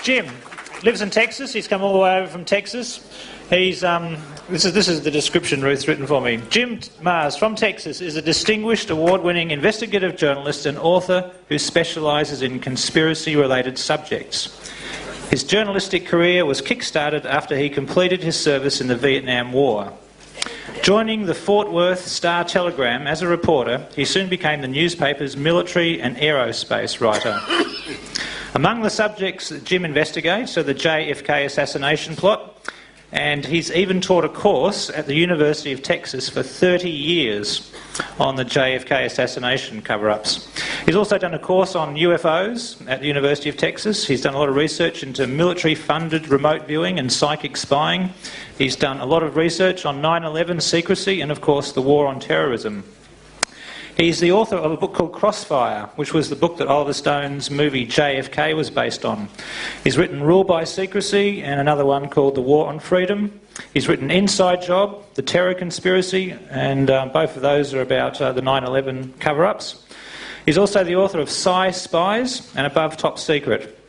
Jim lives in Texas. He's come all the way over from Texas. He's this is the description Ruth's written for me. Jim Mars from Texas is a distinguished award-winning investigative journalist and author who specialises in conspiracy-related subjects. His journalistic career was kick-started after he completed his service in the Vietnam War. Joining the Fort Worth Star-Telegram as a reporter, he soon became the newspaper's military and aerospace writer. Among the subjects that Jim investigates are the JFK assassination plot, and he's even taught a course at the University of Texas for 30 years on the JFK assassination cover-ups. He's also done a course on UFOs at the University of Texas. He's done a lot of research into military-funded remote viewing and psychic spying. He's done a lot of research on 9/11 secrecy and, of course, the war on terrorism. He's the author of a book called Crossfire, which was the book that Oliver Stone's movie JFK was based on. He's written Rule by Secrecy and another one called The War on Freedom. He's written Inside Job, The Terror Conspiracy, and both of those are about the 9/11 cover-ups. He's also the author of Psy Spies and Above Top Secret.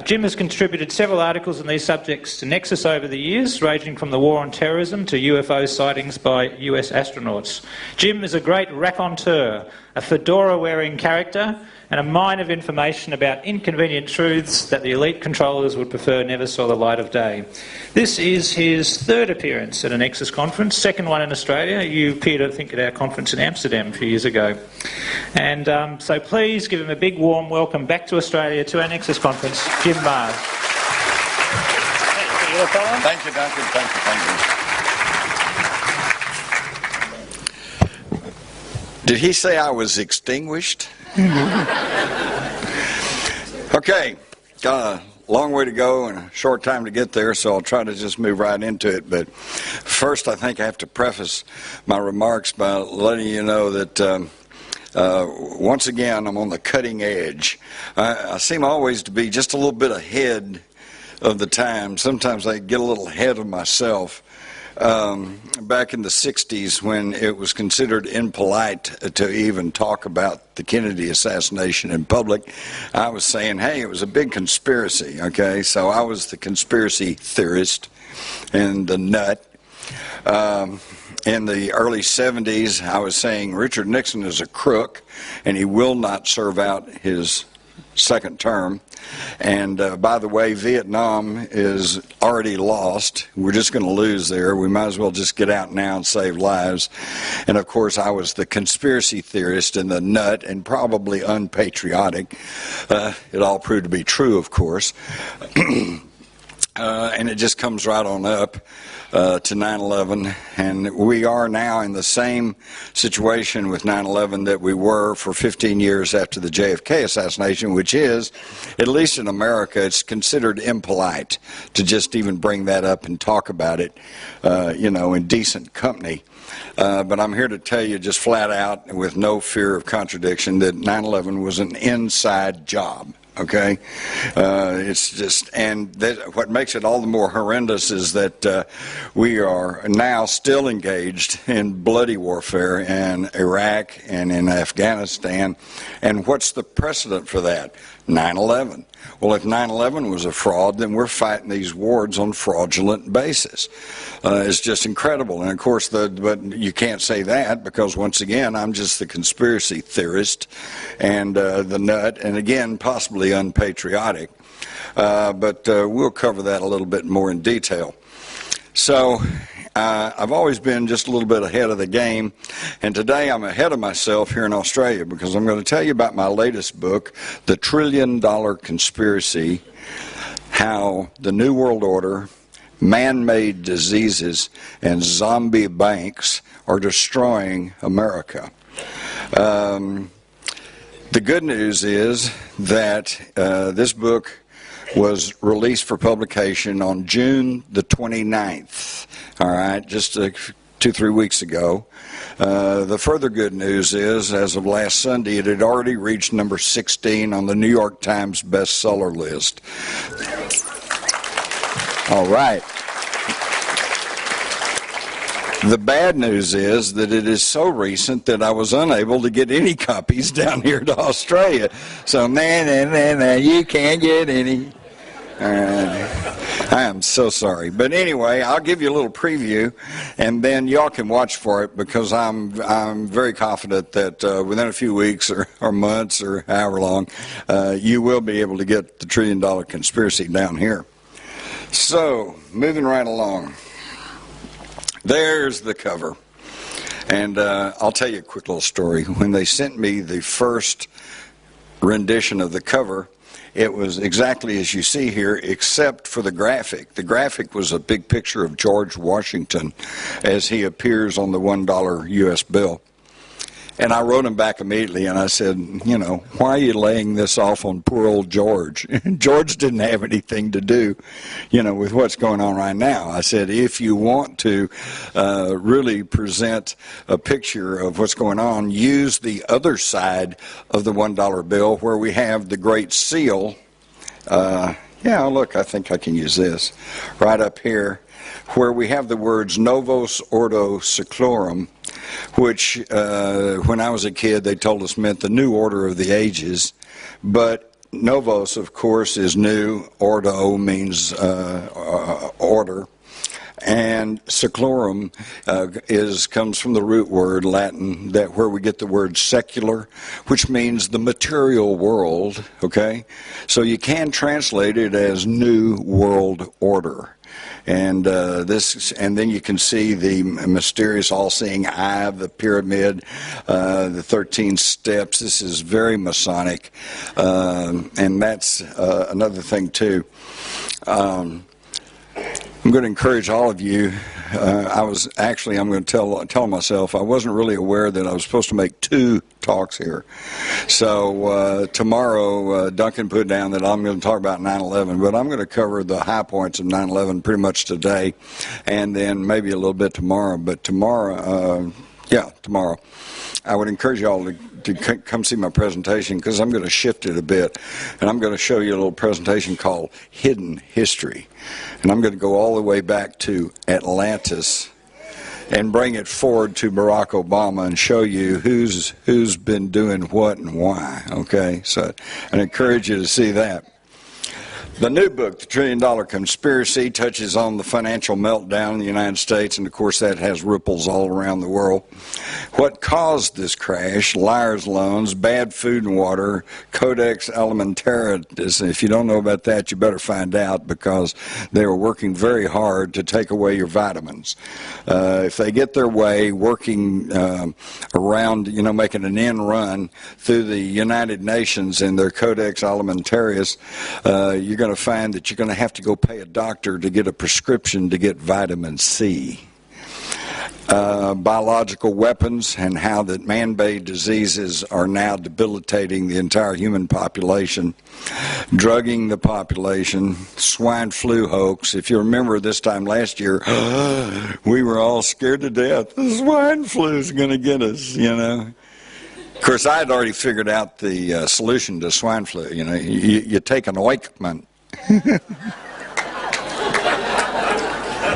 Jim has contributed several articles on these subjects to Nexus over the years, ranging from the war on terrorism to UFO sightings by US astronauts. Jim is a great raconteur, a fedora-wearing character, and a mine of information about inconvenient truths that the elite controllers would prefer never saw the light of day. This is his third appearance at a Nexus conference, second one in Australia. You appeared, I think, at our conference in Amsterdam a few years ago. And so please give him a big warm welcome back to Australia to our Nexus conference, Jim Mars. Thank you, Duncan. Thank you. Did he say I was extinguished? Okay, got a long way to go and a short time to get there, so I'll try to just move right into it. But first, I think I have to preface my remarks by letting you know that once again, I'm on the cutting edge. I seem always to be just a little bit ahead of the time. Sometimes I get a little ahead of myself. Back in the 60s, when it was considered impolite to even talk about the Kennedy assassination in public, I was saying, hey, it was a big conspiracy, okay? So I was the conspiracy theorist and the nut. In the early 70s, I was saying Richard Nixon is a crook and he will not serve out his second term. And by the way, Vietnam is already lost. We're just going to lose there. We might as well just get out now and save lives. And of course, I was the conspiracy theorist and the nut and probably unpatriotic. It all proved to be true, of course. And it just comes right on up to 9/11, and we are now in the same situation with 9/11 that we were for 15 years after the JFK assassination, which is, at least in America, it's considered impolite to just even bring that up and talk about it, in decent company. But I'm here to tell you just flat out, with no fear of contradiction, that 9/11 was an inside job. Okay, it's just, and what makes it all the more horrendous is that we are now still engaged in bloody warfare in Iraq and in Afghanistan. And what's the precedent for that? 9/11. Well, if 9/11 was a fraud, then we're fighting these wars on fraudulent basis. It's just incredible. And of course, but you can't say that because, once again, I'm just the conspiracy theorist and the nut, and again, possibly unpatriotic. But we'll cover that a little bit more in detail. So I've always been just a little bit ahead of the game, and today I'm ahead of myself here in Australia because I'm going to tell you about my latest book, The $1 Trillion Conspiracy: How the New World Order, Man-Made Diseases, and Zombie Banks Are Destroying America. The good news is that this book was released for publication on June the 29th, all right, just 2-3 weeks ago. The further good news is, as of last Sunday, it had already reached number 16 on the New York Times bestseller list. All right. The bad news is that it is so recent that I was unable to get any copies down here to Australia. So, you can't get any. I am so sorry. But anyway, I'll give you a little preview, and then y'all can watch for it, because I'm very confident that within a few weeks or months or however long, you will be able to get the $1 Trillion Conspiracy down here. So, moving right along. There's the cover. And I'll tell you a quick little story. When they sent me the first rendition of the cover, it was exactly as you see here, except for the graphic. The graphic was a big picture of George Washington as he appears on the $1 U.S. bill. And I wrote him back immediately, and I said, you know, why are you laying this off on poor old George? George didn't have anything to do, you know, with what's going on right now. I said, if you want to really present a picture of what's going on, use the other side of the $1 bill where we have the Great Seal. Yeah, look, I think I can use this right up here, where we have the words Novus Ordo Seclorum, which when I was a kid they told us meant the new order of the ages. But Novos, of course, is new. Ordo means order. And seclorum comes from the root word Latin, that where we get the word secular, which means the material world. Okay, so you can translate it as new world order. And and then you can see the mysterious all-seeing eye of the pyramid, the 13 steps. This is very Masonic, and that's another thing too. I'm going to encourage all of you. I'm going to tell myself I wasn't really aware that I was supposed to make 2 talks here. So tomorrow, Duncan put down that I'm going to talk about 9/11, but I'm going to cover the high points of 9/11 pretty much today, and then maybe a little bit tomorrow. But tomorrow, I would encourage you all to come see my presentation, because I'm going to shift it a bit, and I'm going to show you a little presentation called Hidden History. And I'm going to go all the way back to Atlantis and bring it forward to Barack Obama and show you who's been doing what and why. Okay, so I encourage you to see that. The new book, The $1 Trillion Conspiracy, touches on the financial meltdown in the United States, and of course that has ripples all around the world. What caused this crash? Liar's loans, bad food and water, Codex Alimentarius. If you don't know about that, you better find out, because they were working very hard to take away your vitamins. If they get their way, working around, you know, making an end run through the United Nations and their Codex Alimentarius, you're going to find that you're going to have to go pay a doctor to get a prescription to get vitamin C. Biological weapons, and how that man-made diseases are now debilitating the entire human population, drugging the population, swine flu hoax. If you remember this time last year, we were all scared to death. The swine flu is going to get us, you know. Of course, I had already figured out the solution to swine flu. You know, you take an ointment.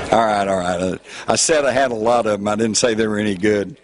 All right. I said I had a lot of them. I didn't say they were any good.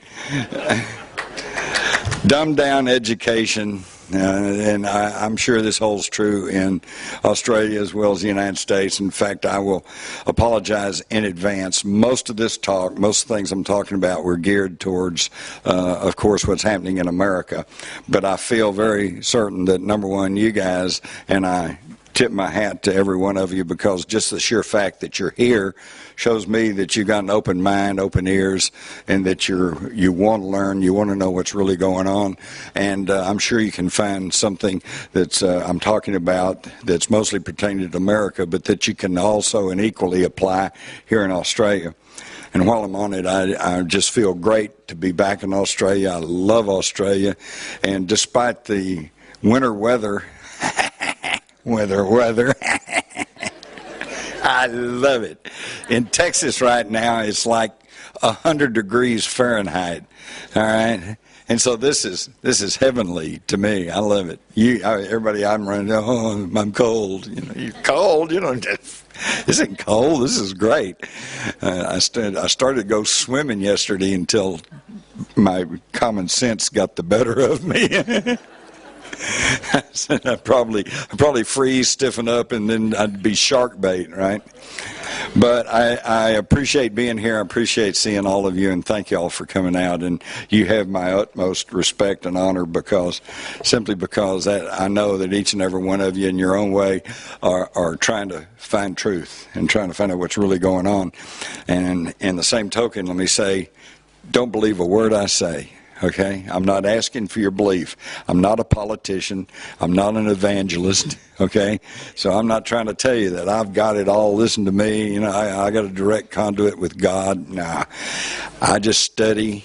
Dumbed down education, and I'm sure this holds true in Australia as well as the United States. In fact, I will apologize in advance. Most of this talk, most of the things I'm talking about, were geared towards, of course, what's happening in America. But I feel very certain that, number one, you guys, and I tip my hat to every one of you, because just the sheer fact that you're here shows me that you've got an open mind, open ears, and that you want to learn, you want to know what's really going on. And I'm sure you can find something that's I'm talking about that's mostly pertaining to America, but that you can also and equally apply here in Australia. And while I'm on it, I just feel great to be back in Australia. I love Australia, and despite the winter weather, weather. I love it. In Texas right now, it's like 100 degrees Fahrenheit. All right, and so this is heavenly to me. I love it. Everybody I'm running, oh, I'm cold. You know, you're cold. You know, this isn't cold. This is great. I started to go swimming yesterday until my common sense got the better of me. I said I'd probably freeze, stiffen up, and then I'd be shark bait, right? But I appreciate being here. I appreciate seeing all of you, and thank you all for coming out. And you have my utmost respect and honor simply because I know that each and every one of you in your own way are trying to find truth and trying to find out what's really going on. And in the same token, let me say, don't believe a word I say. Okay, I'm not asking for your belief. I'm not a politician. I'm not an evangelist. Okay, so I'm not trying to tell you that I've got it all. Listen to me. You know, I got a direct conduit with God. Nah, I just study.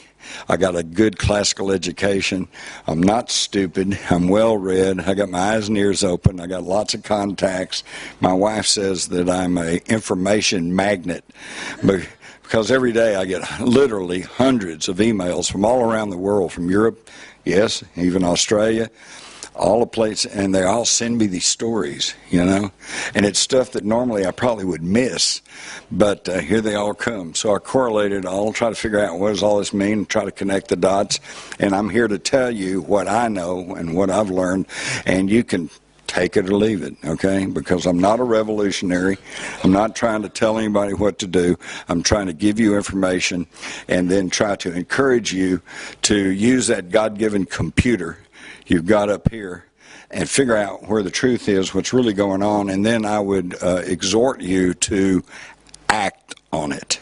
I got a good classical education. I'm not stupid. I'm well read. I got my eyes and ears open. I got lots of contacts. My wife says that I'm an information magnet. Because every day I get literally hundreds of emails from all around the world, from Europe, yes, even Australia, all the places, and they all send me these stories, you know. And it's stuff that normally I probably would miss, but here they all come. So I correlated all, try to figure out what does all this mean, try to connect the dots. And I'm here to tell you what I know and what I've learned, and you can take it or leave it, okay? Because I'm not a revolutionary. I'm not trying to tell anybody what to do. I'm trying to give you information and then try to encourage you to use that God-given computer you've got up here and figure out where the truth is, what's really going on, and then I would exhort you to act on it.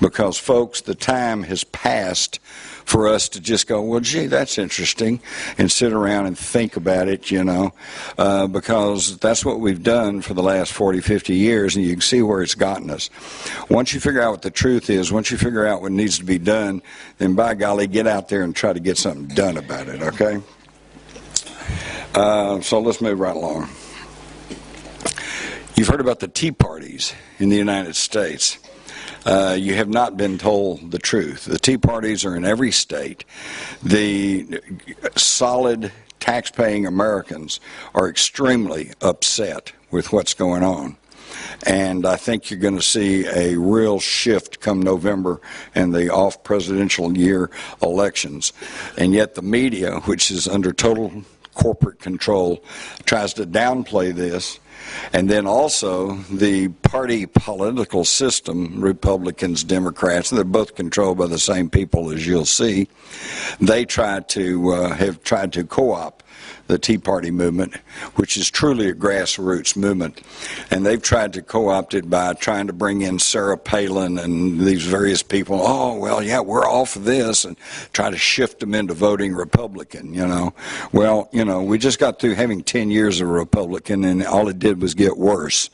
Because, folks, the time has passed for us to just go, well, gee, that's interesting, and sit around and think about it, you know, because that's what we've done for the last 40, 50 years, and you can see where it's gotten us. Once you figure out what the truth is, once you figure out what needs to be done, then by golly, get out there and try to get something done about it, okay? So let's move right along. You've heard about the Tea Parties in the United States. You have not been told the truth. The Tea Parties are in every state. The solid tax-paying Americans are extremely upset with what's going on. And I think you're going to see a real shift come November and the off-presidential year elections. And yet the media, which is under total corporate control, tries to downplay this. And then also the party political system, Republicans, Democrats, they're both controlled by the same people, as you'll see. They have tried to co-opt the Tea Party movement, which is truly a grassroots movement. And they've tried to co-opt it by trying to bring in Sarah Palin and these various people. Oh, well, yeah, we're all for this, and try to shift them into voting Republican, you know. Well, you know, we just got through having 10 years of Republican, and all it did was get worse.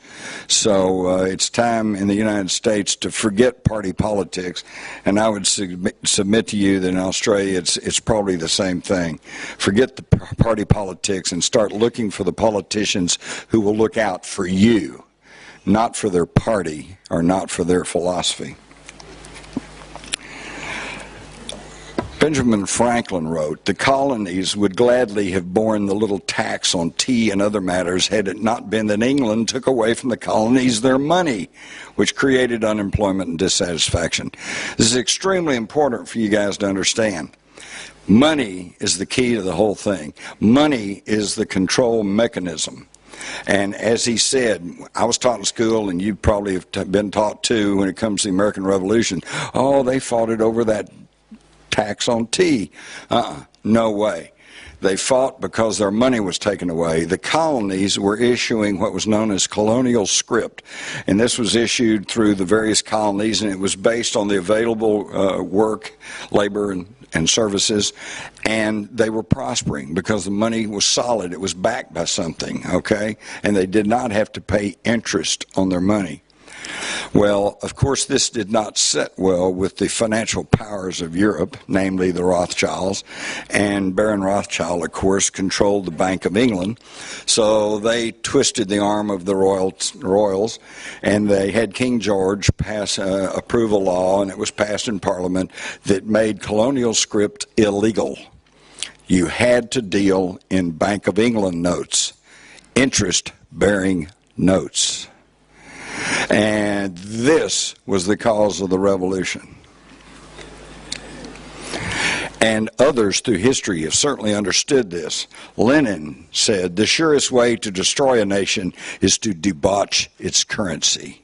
So it's time in the United States to forget party politics, and I would submit to you that in Australia it's probably the same thing. Forget the party politics and start looking for the politicians who will look out for you, not for their party or not for their philosophy. Benjamin Franklin wrote, "The colonies would gladly have borne the little tax on tea and other matters had it not been that England took away from the colonies their money, which created unemployment and dissatisfaction." This is extremely important for you guys to understand. Money is the key to the whole thing. Money is the control mechanism. And as he said, I was taught in school, and you probably have been taught too when it comes to the American Revolution, oh, they fought it over that tax on tea. No way. They fought because their money was taken away. The colonies were issuing what was known as colonial script, and this was issued through the various colonies, and it was based on the available work, labor, and services, and they were prospering because the money was solid. It was backed by something, okay? And they did not have to pay interest on their money. Well, of course, this did not sit well with the financial powers of Europe, namely the Rothschilds. And Baron Rothschild, of course, controlled the Bank of England. So they twisted the arm of the royals, and they had King George approve a law, and it was passed in Parliament, that made colonial script illegal. You had to deal in Bank of England notes, interest-bearing notes. And this was the cause of the revolution. And others through history have certainly understood this. Lenin said, the surest way to destroy a nation is to debauch its currency.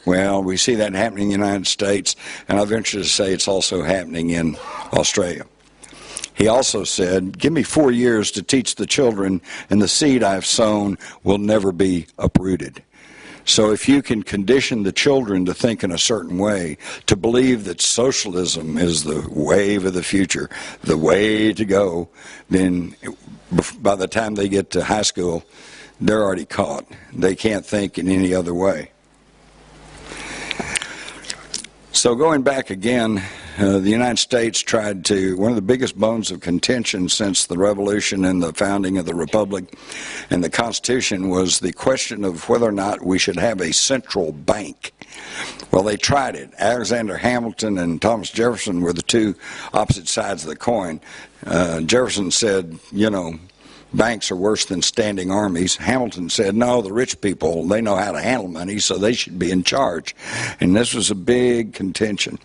Well, we see that happening in the United States, and I venture to say it's also happening in Australia. He also said, give me 4 years to teach the children, and the seed I've sown will never be uprooted. So if you can condition the children to think in a certain way, to believe that socialism is the wave of the future, the way to go, then by the time they get to high school, they're already caught. They can't think in any other way. So going back again, the United States tried to, one of the biggest bones of contention since the Revolution and the founding of the Republic and the Constitution was the question of whether or not we should have a central bank. Well, they tried it. Alexander Hamilton and Thomas Jefferson were the two opposite sides of the coin. Jefferson said, you know, banks are worse than standing armies. Hamilton said, no, the rich people, they know how to handle money, so they should be in charge. And this was a big contention.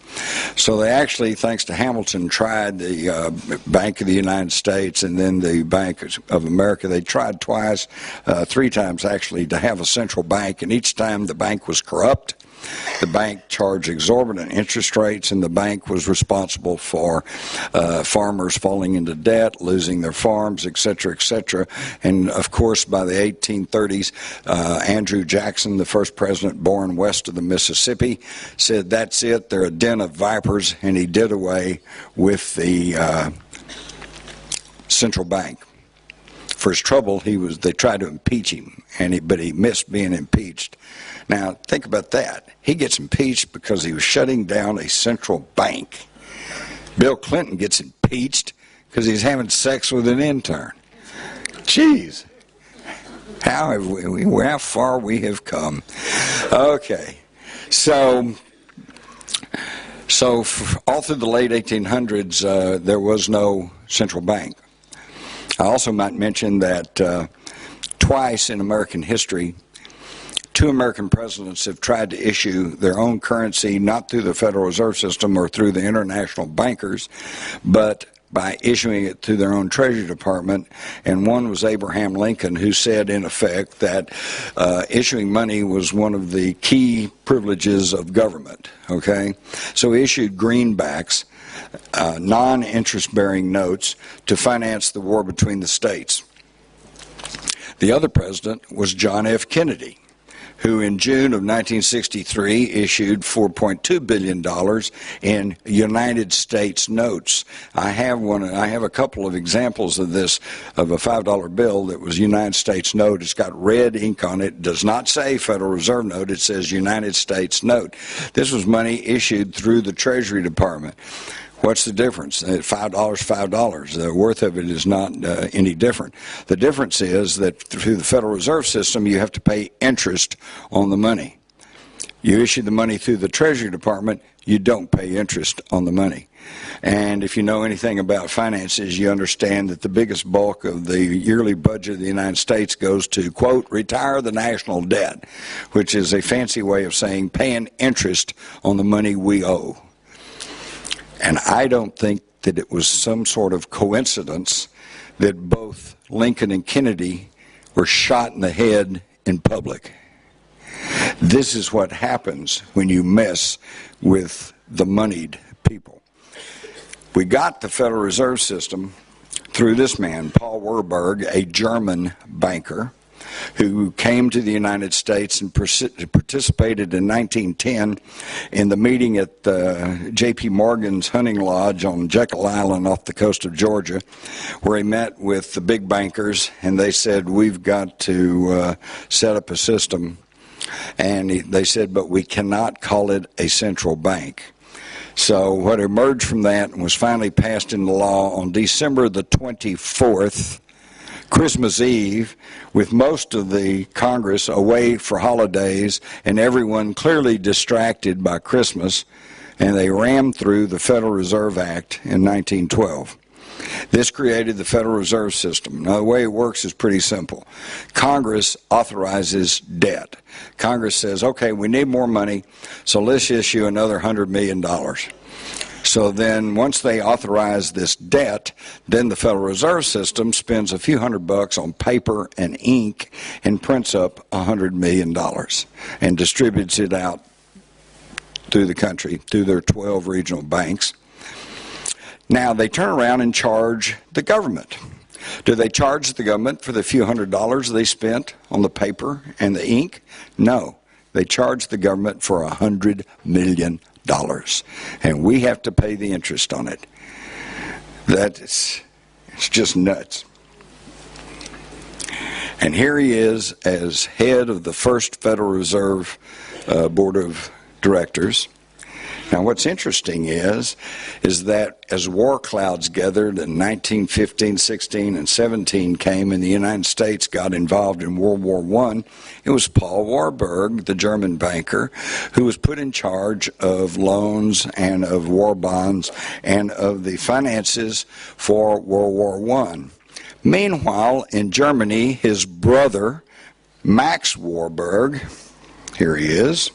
So they actually, thanks to Hamilton, tried the Bank of the United States and then the Bank of America. They tried twice, 3 times actually, to have a central bank, and each time the bank was corrupt. The bank charged exorbitant interest rates, and the bank was responsible for farmers falling into debt, losing their farms, etc., etc. And, of course, by the 1830s, Andrew Jackson, the first president born west of the Mississippi, said, that's it, they're a den of vipers, and he did away with the central bank. For his trouble, they tried to impeach him, but he missed being impeached. Now, think about that. He gets impeached because he was shutting down a central bank. Bill Clinton gets impeached because he's having sex with an intern. Jeez. How far we have come. Okay. So all through the late 1800s, there was no central bank. I also might mention that twice in American history, 2 American presidents have tried to issue their own currency, not through the Federal Reserve System or through the international bankers, but by issuing it through their own Treasury Department. And one was Abraham Lincoln, who said, in effect, that issuing money was one of the key privileges of government. Okay? So he issued greenbacks, non-interest-bearing notes, to finance the war between the states. The other president was John F. Kennedy, who in June of 1963 issued $4.2 billion in United States notes. I have a couple of examples of this, of a $5 bill that was United States note. It's got red ink on it. It does not say Federal Reserve note. It says United States note. This was money issued through the Treasury Department. What's the difference? $5, $5. The worth of it is not any different. The difference is that through the Federal Reserve System, you have to pay interest on the money. You issue the money through the Treasury Department, you don't pay interest on the money. And if you know anything about finances, you understand that the biggest bulk of the yearly budget of the United States goes to, quote, retire the national debt, which is a fancy way of saying paying interest on the money we owe. And I don't think that it was some sort of coincidence that both Lincoln and Kennedy were shot in the head in public. This is what happens when you mess with the moneyed people. We got the Federal Reserve System through this man, Paul Warburg, a German banker, who came to the United States and participated in 1910 in the meeting at J.P. Morgan's hunting lodge on Jekyll Island off the coast of Georgia, where he met with the big bankers, and they said, we've got to set up a system. And they said, but we cannot call it a central bank. So what emerged from that was finally passed into law on December the 24th, Christmas Eve, with most of the Congress away for holidays and everyone clearly distracted by Christmas, and they rammed through the Federal Reserve Act in 1912. This created the Federal Reserve System. Now, the way it works is pretty simple. Congress authorizes debt. Congress says, okay, we need more money, so let's issue another $100 million. So then once they authorize this debt, then the Federal Reserve System spends a few $100 on paper and ink and prints up $100 million and distributes it out through the country, through their 12 regional banks. Now they turn around and charge the government. Do they charge the government for the few $100 they spent on the paper and the ink? No. They charge the government for $100 million. And we have to pay the interest on it. It's just nuts. And here he is as head of the first Federal Reserve Board of Directors. Now what's interesting is that as war clouds gathered in 1915, 16, and 17 came and the United States got involved in World War I, it was Paul Warburg, the German banker, who was put in charge of loans and of war bonds and of the finances for World War I. Meanwhile, in Germany, his brother, Max Warburg, here he is,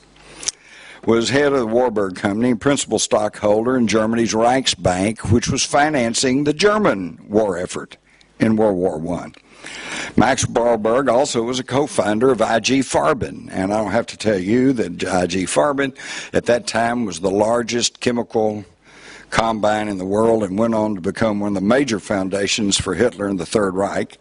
was head of the Warburg Company, principal stockholder in Germany's Reichsbank, which was financing the German war effort in World War I. Max Warburg also was a co-founder of IG Farben, and I don't have to tell you that IG Farben at that time was the largest chemical combine in the world and went on to become one of the major foundations for Hitler and the Third Reich.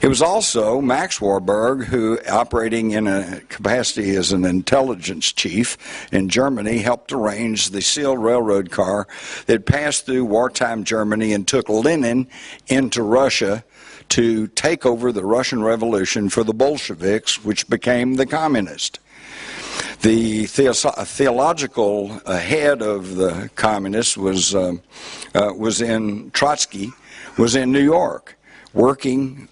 It was also Max Warburg who, operating in a capacity as an intelligence chief in Germany, helped arrange the sealed railroad car that passed through wartime Germany and took Lenin into Russia to take over the Russian Revolution for the Bolsheviks, which became the communists. The theological head of the communists was Trotsky, was in New York, working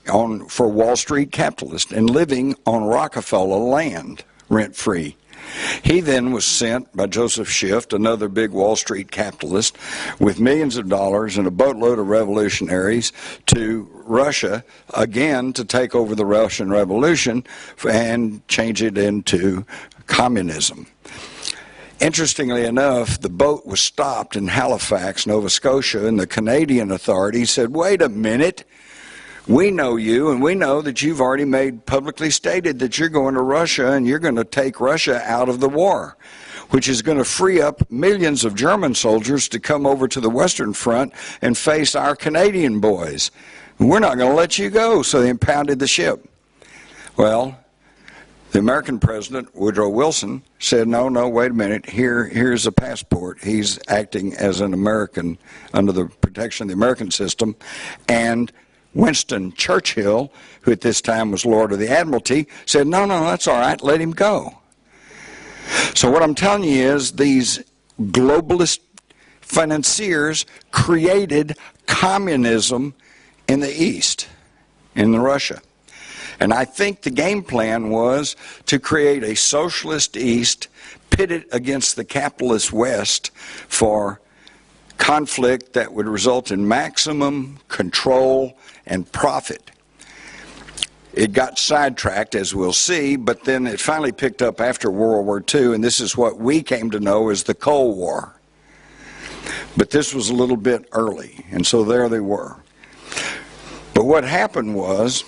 for Wall Street capitalists and living on Rockefeller land rent-free. He then was sent by Joseph Schiff, another big Wall Street capitalist, with millions of dollars and a boatload of revolutionaries to Russia, again to take over the Russian Revolution and change it into communism. Interestingly enough, the boat was stopped in Halifax, Nova Scotia, and the Canadian authorities said, wait a minute, we know you, and we know that you've already made publicly stated that you're going to Russia and you're going to take Russia out of the war, which is going to free up millions of German soldiers to come over to the Western Front and face our Canadian boys. We're not going to let you go, so they impounded the ship. Well, the American president, Woodrow Wilson, said, no, wait a minute, here's a passport. He's acting as an American under the protection of the American system, and Winston Churchill, who at this time was Lord of the Admiralty, said, no, that's all right, let him go. So what I'm telling you is these globalist financiers created communism in the East, in Russia. And I think the game plan was to create a socialist East pitted against the capitalist West for conflict that would result in maximum control and profit. It got sidetracked, as we'll see, but then it finally picked up after World War II, and this is what we came to know as the Cold War. But this was a little bit early, and so there they were. But what happened was,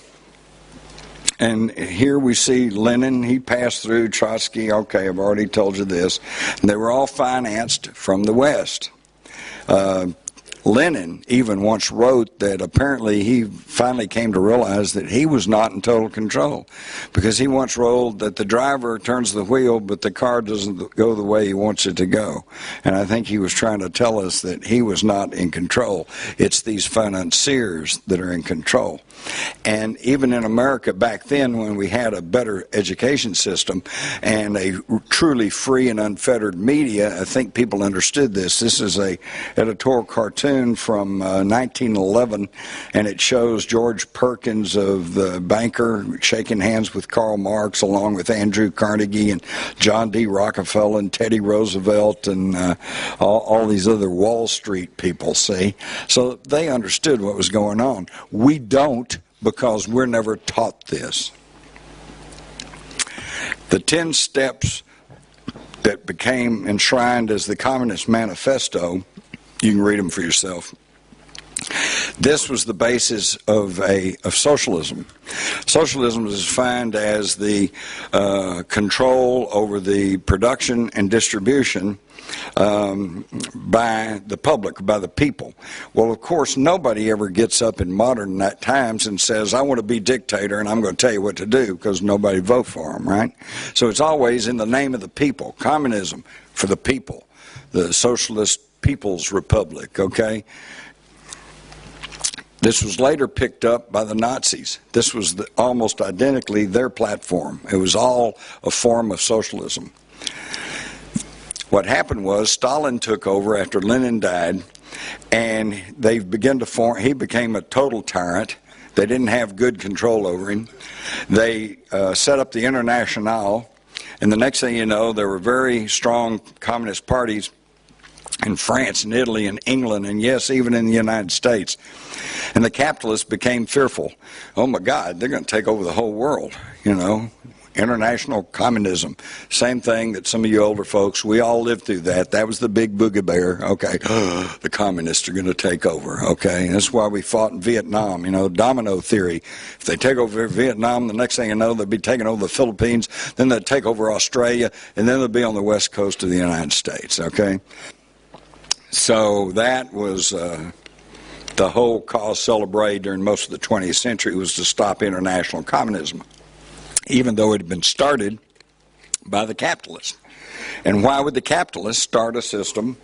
and here we see Lenin, he passed through Trotsky, okay, I've already told you this, and they were all financed from the West. Lenin even once wrote that apparently he finally came to realize that he was not in total control, because he once wrote that the driver turns the wheel but the car doesn't go the way he wants it to go. And I think he was trying to tell us that he was not in control. It's these financiers that are in control. And even in America back then, when we had a better education system and a truly free and unfettered media, I think people understood this. This is a editorial cartoon from 1911, and it shows George Perkins, of the banker, shaking hands with Karl Marx, along with Andrew Carnegie and John D. Rockefeller and Teddy Roosevelt and all these other Wall Street people, see? So they understood what was going on. We don't, because we're never taught this. The 10 steps that became enshrined as the Communist Manifesto You can read them for yourself. This was the basis of socialism. Socialism is defined as the control over the production and distribution by the public, by the people. Well, of course, nobody ever gets up in modern times and says, I want to be dictator and I'm going to tell you what to do, because nobody vote for them, right? So it's always in the name of the people. Communism for the people. The Socialist People's Republic, okay? This was later picked up by the Nazis. This was almost identically their platform. It was all a form of socialism. What happened was Stalin took over after Lenin died, and they began to form. He became a total tyrant. They didn't have good control over him. They set up the Internationale, and the next thing you know, there were very strong communist parties in France and Italy and England, and yes, even in the United States. And the capitalists became fearful. Oh my God, they're going to take over the whole world, you know. International communism. Same thing that some of you older folks, we all lived through that. That was the big boogie bear. Okay, the communists are going to take over. Okay, and that's why we fought in Vietnam, you know, domino theory. If they take over Vietnam, the next thing you know, they'll be taking over the Philippines, then they'll take over Australia, and then they'll be on the west coast of the United States, okay? So that was the whole cause celebre during most of the 20th century, was to stop international communism, even though it had been started by the capitalists. And why would the capitalists start a system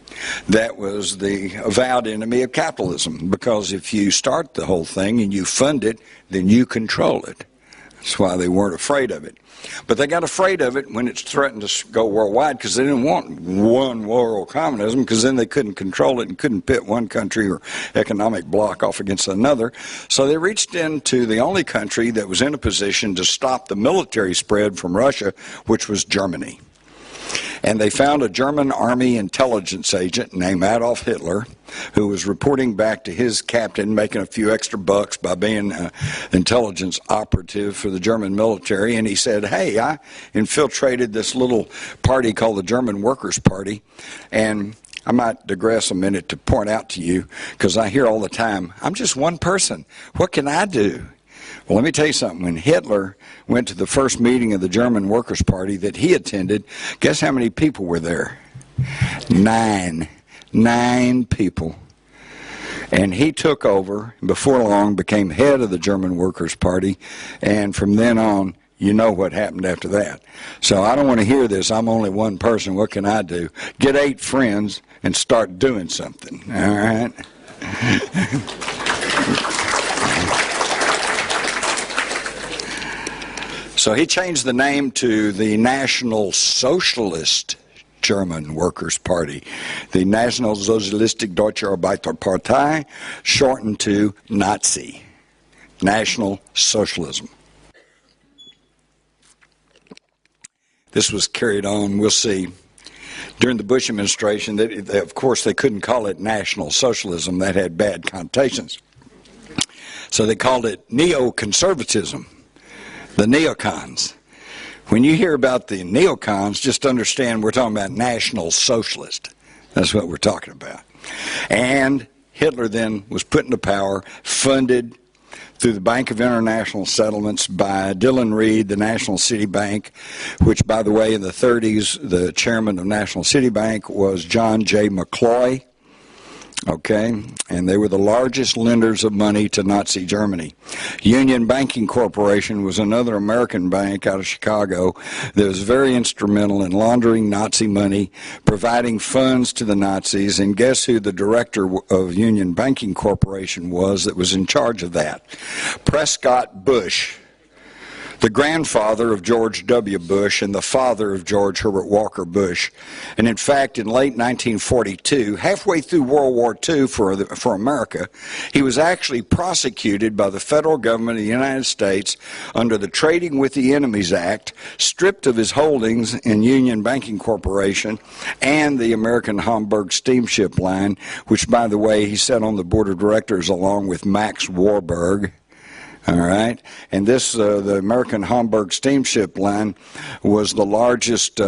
that was the avowed enemy of capitalism? Because if you start the whole thing and you fund it, then you control it. That's why they weren't afraid of it. But they got afraid of it when it threatened to go worldwide, because they didn't want one world communism, because then they couldn't control it and couldn't pit one country or economic bloc off against another. So they reached into the only country that was in a position to stop the military spread from Russia, which was Germany. And they found a German army intelligence agent named Adolf Hitler, who was reporting back to his captain, making a few extra bucks by being an intelligence operative for the German military. And he said, hey, I infiltrated this little party called the German Workers' Party. And I might digress a minute to point out to you, because I hear all the time, I'm just one person. What can I do? Well, let me tell you something. When Hitler went to the first meeting of the German Workers' Party that he attended, guess how many people were there? 9. 9 people. And he took over, and before long became head of the German Workers' Party, and from then on, you know what happened after that. So I don't want to hear this, I'm only one person, what can I do? Get 8 friends and start doing something, all right? So he changed the name to the National Socialist German Workers' Party, the National Sozialistische Deutsche Arbeiterpartei, shortened to Nazi, National Socialism. This was carried on, we'll see, during the Bush administration. Of course, they couldn't call it National Socialism. That had bad connotations. So they called it neoconservatism. The neocons. When you hear about the neocons, just understand we're talking about National Socialist. That's what we're talking about. And Hitler then was put into power, funded through the Bank of International Settlements by Dillon Reed, the National City Bank, which, by the way, in the 30s, the chairman of National City Bank was John J. McCloy. Okay, and they were the largest lenders of money to Nazi Germany. Union Banking Corporation was another American bank out of Chicago that was very instrumental in laundering Nazi money, providing funds to the Nazis, and guess who the director of Union Banking Corporation was that was in charge of that? Prescott Bush, the grandfather of George W. Bush and the father of George Herbert Walker Bush. And in fact, in late 1942, halfway through World War II for America, he was actually prosecuted by the federal government of the United States under the Trading with the Enemies Act, stripped of his holdings in Union Banking Corporation and the American Hamburg Steamship Line, which, by the way, he sat on the board of directors along with Max Warburg. All right, and this, the American Hamburg Steamship Line was the largest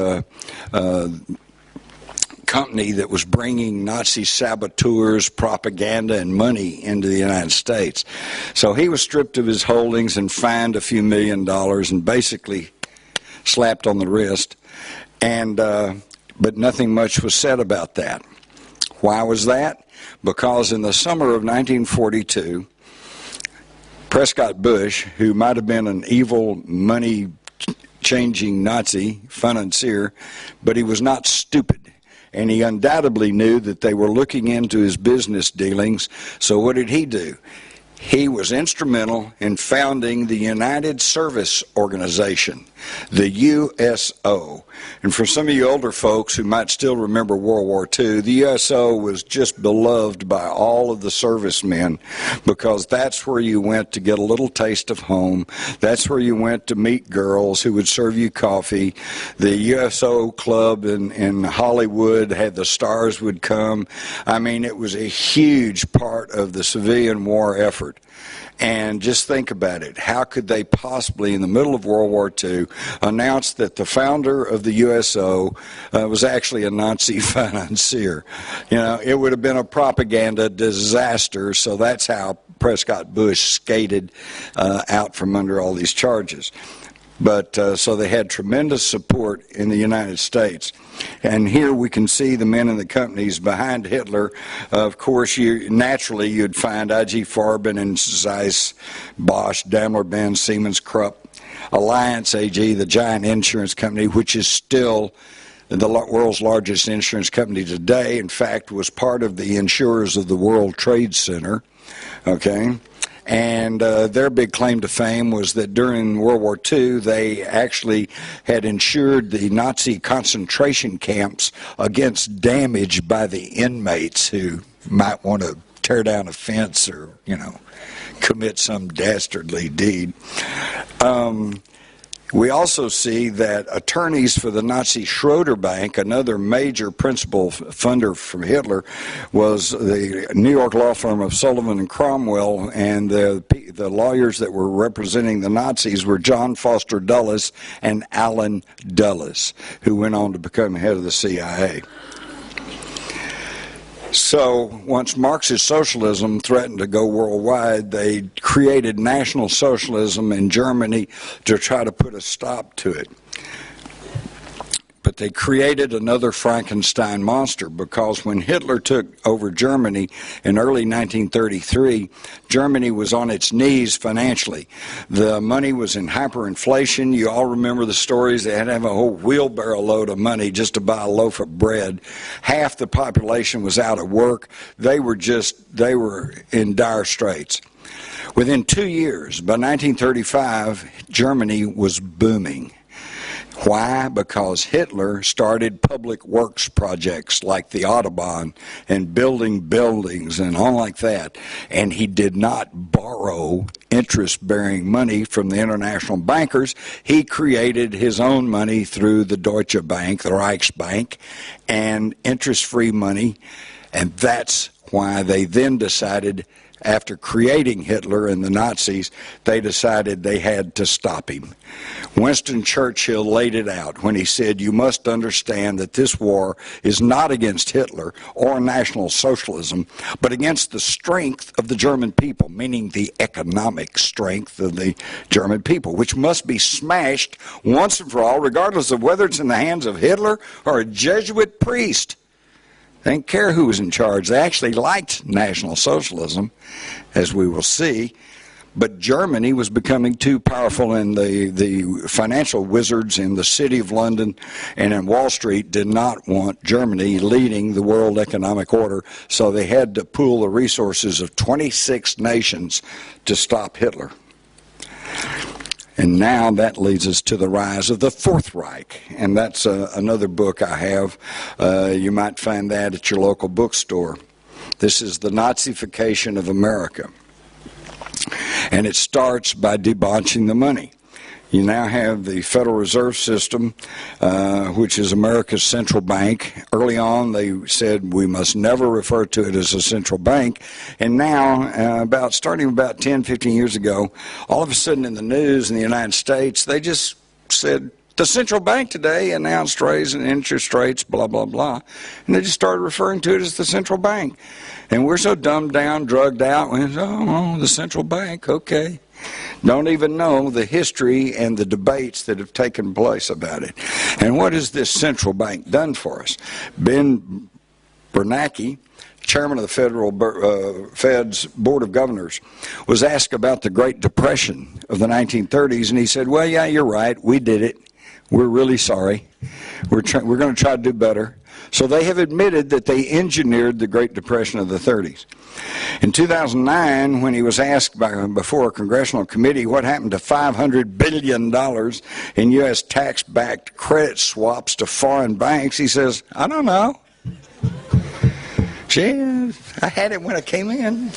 company that was bringing Nazi saboteurs, propaganda, and money into the United States. So he was stripped of his holdings and fined a few $1 million and basically slapped on the wrist. And but nothing much was said about that. Why was that? Because in the summer of 1942, Prescott Bush, who might have been an evil, money-changing Nazi financier, but he was not stupid. And he undoubtedly knew that they were looking into his business dealings. So what did he do? He was instrumental in founding the United Service Organization, the USO. And for some of you older folks who might still remember World War II, the USO was just beloved by all of the servicemen because that's where you went to get a little taste of home. That's where you went to meet girls who would serve you coffee. The USO club in Hollywood had the stars would come. I mean, it was a huge part of the civilian war effort. And just think about it. How could they possibly, in the middle of World War II, announce that the founder of the USO was actually a Nazi financier? You know, it would have been a propaganda disaster, so that's how Prescott Bush skated out from under all these charges. But so they had tremendous support in the United States. And here we can see the men in the companies behind Hitler. Of course, naturally you'd find I.G. Farben and Zeiss, Bosch, Daimler-Benz, Siemens, Krupp, Alliance AG, the giant insurance company, which is still the world's largest insurance company today. In fact, was part of the insurers of the World Trade Center. Okay. And their big claim to fame was that during World War II, they actually had insured the Nazi concentration camps against damage by the inmates who might want to tear down a fence or, you know, commit some dastardly deed. We also see that attorneys for the Nazi Schroeder Bank, another major principal funder from Hitler, was the New York law firm of Sullivan and Cromwell, and the lawyers that were representing the Nazis were John Foster Dulles and Allen Dulles, who went on to become head of the CIA. So once Marxist socialism threatened to go worldwide, they created National Socialism in Germany to try to put a stop to it. But they created another Frankenstein monster, because when Hitler took over Germany in early 1933, Germany was on its knees financially. The money was in hyperinflation. You all remember the stories. They had to have a whole wheelbarrow load of money just to buy a loaf of bread. Half the population was out of work. They were in dire straits. Within 2 years, by 1935, Germany was booming. Why? Because Hitler started public works projects like the Autobahn and building buildings and all like that. And he did not borrow interest-bearing money from the international bankers. He created his own money through the Deutsche Bank, the Reichsbank, and interest-free money. And that's why they then decided, after creating Hitler and the Nazis, they decided they had to stop him. Winston Churchill laid it out when he said, "You must understand that this war is not against Hitler or National Socialism, but against the strength of the German people," meaning the economic strength of the German people, which must be smashed once and for all, regardless of whether it's in the hands of Hitler or a Jesuit priest. They didn't care who was in charge. They actually liked National Socialism, as we will see. But Germany was becoming too powerful, and the financial wizards in the City of London and in Wall Street did not want Germany leading the world economic order, so they had to pool the resources of 26 nations to stop Hitler. And now that leads us to the rise of the Fourth Reich, and that's another book I have. You might find that at your local bookstore. This is The Nazification of America, and it starts by debauching the money. You now have the Federal Reserve System, which is America's central bank. Early on, they said we must never refer to it as a central bank. And now, starting about 10, 15 years ago, all of a sudden in the news in the United States, they just said The central bank today announced raising interest rates, blah, blah, blah, and they just started referring to it as the central bank. And we're so dumbed down, drugged out, we say, oh, the central bank, okay. Don't even know the history and the debates that have taken place about it. And what has this central bank done for us? Ben Bernanke, chairman of the Fed's Board of Governors, was asked about the Great Depression of the 1930s, and he said, well, yeah, you're right, we did it. We're really sorry. We're going to try to do better. So they have admitted that they engineered the Great Depression of the 30s. In 2009, when he was asked before a congressional committee what happened to $500 billion in U.S. tax-backed credit swaps to foreign banks, he says, I don't know. Gee, I had it when I came in.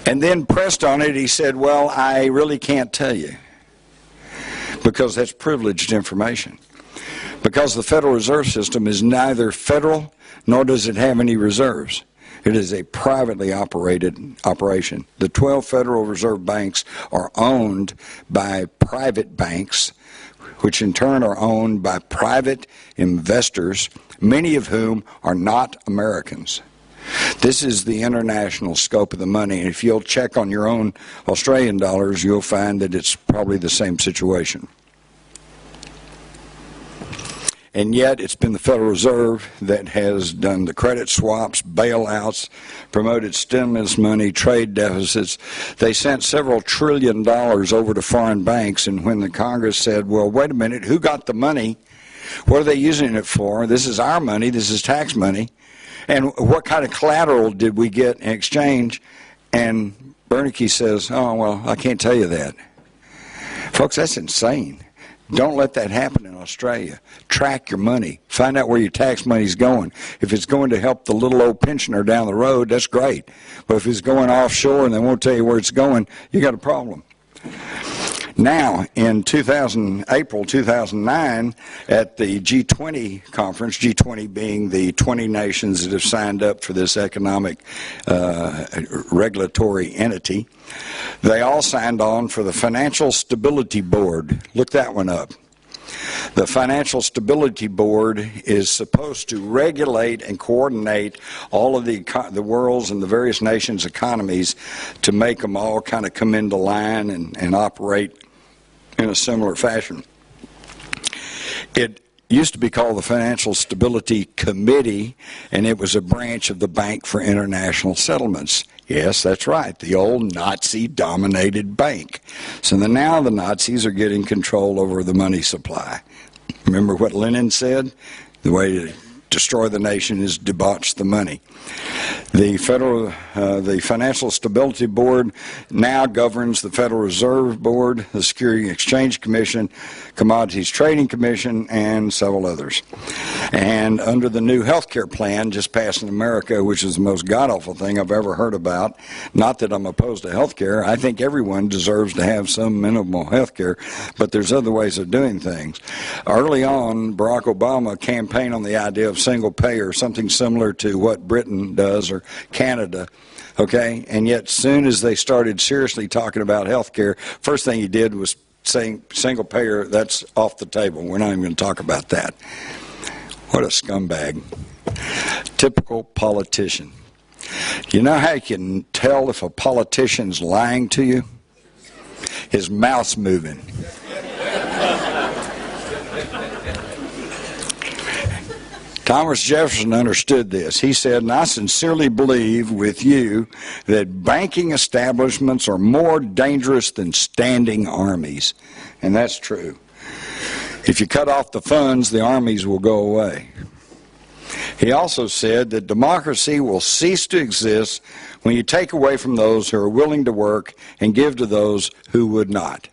And then pressed on it, he said, well, I really can't tell you, because that's privileged information. Because the Federal Reserve System is neither federal nor does it have any reserves. It is a privately operated operation. The 12 Federal Reserve banks are owned by private banks, which in turn are owned by private investors, many of whom are not Americans. This is the international scope of the money, and if you'll check on your own Australian dollars, you'll find that it's probably the same situation. And yet it's been the Federal Reserve that has done the credit swaps, bailouts, promoted stimulus money, trade deficits. They sent several $1 trillion over to foreign banks, and when the Congress said, well, wait a minute, who got the money? What are they using it for? This is our money, this is tax money. And what kind of collateral did we get in exchange? And Bernanke says, oh, well, I can't tell you that. Folks, that's insane. Don't let that happen in Australia. Track your money. Find out where your tax money's going. If it's going to help the little old pensioner down the road, that's great. But if it's going offshore and they won't tell you where it's going, you got a problem. Now, in April 2009, at the G20 conference, G20 being the 20 nations that have signed up for this economic regulatory entity, they all signed on for the Financial Stability Board. Look that one up. The Financial Stability Board is supposed to regulate and coordinate all of the world's and the various nations' economies to make them all kind of come into line and operate in a similar fashion. It used to be called the Financial Stability Committee, and it was a branch of the Bank for International Settlements. Yes, that's right, the old Nazi-dominated bank. So now the Nazis are getting control over the money supply. Remember what Lenin said? The way to destroy the nation is debauch the money. The Financial Stability Board now governs the Federal Reserve Board, the Securities and Exchange Commission, Commodities Trading Commission, and several others. And under the new health care plan just passed in America, which is the most god-awful thing I've ever heard about, not that I'm opposed to health care, I think everyone deserves to have some minimal health care, but there's other ways of doing things. Early on, Barack Obama campaigned on the idea of single payer, something similar to what Britain does or Canada, okay? And yet, soon as they started seriously talking about health care, first thing he did was saying single payer, that's off the table. We're not even going to talk about that. What a scumbag. Typical politician. You know how you can tell if a politician's lying to you? His mouth's moving. Thomas Jefferson understood this. He said, and I sincerely believe with you that banking establishments are more dangerous than standing armies. And that's true. If you cut off the funds, the armies will go away. He also said that democracy will cease to exist when you take away from those who are willing to work and give to those who would not.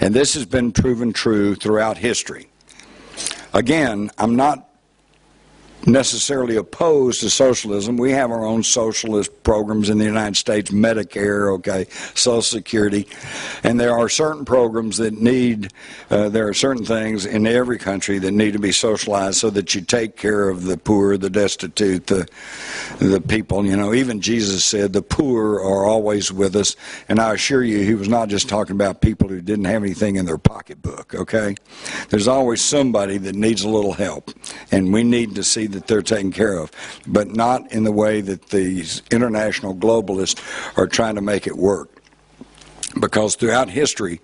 And this has been proven true throughout history. Again, I'm not necessarily opposed to socialism. We have our own socialist programs in the United States, Medicare, okay, Social Security, and there are certain programs that need, there are certain things in every country that need to be socialized so that you take care of the poor, the destitute, the people. You know, even Jesus said the poor are always with us, and I assure you he was not just talking about people who didn't have anything in their pocketbook, okay? There's always somebody that needs a little help, and we need to see that they're taken care of, but not in the way that these international globalists are trying to make it work. Because throughout history,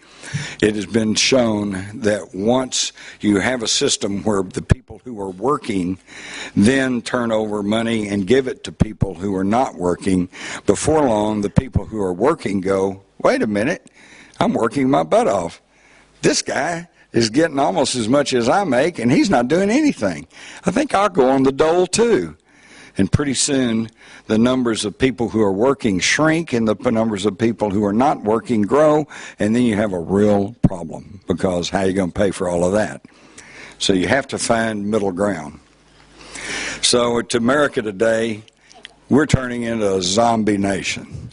it has been shown that once you have a system where the people who are working then turn over money and give it to people who are not working, before long, the people who are working go, wait a minute, I'm working my butt off. This guy is getting almost as much as I make, and he's not doing anything. I think I'll go on the dole too. And pretty soon, the numbers of people who are working shrink, and the numbers of people who are not working grow, and then you have a real problem, because how are you going to pay for all of that? So you have to find middle ground. So to America today, we're turning into a zombie nation.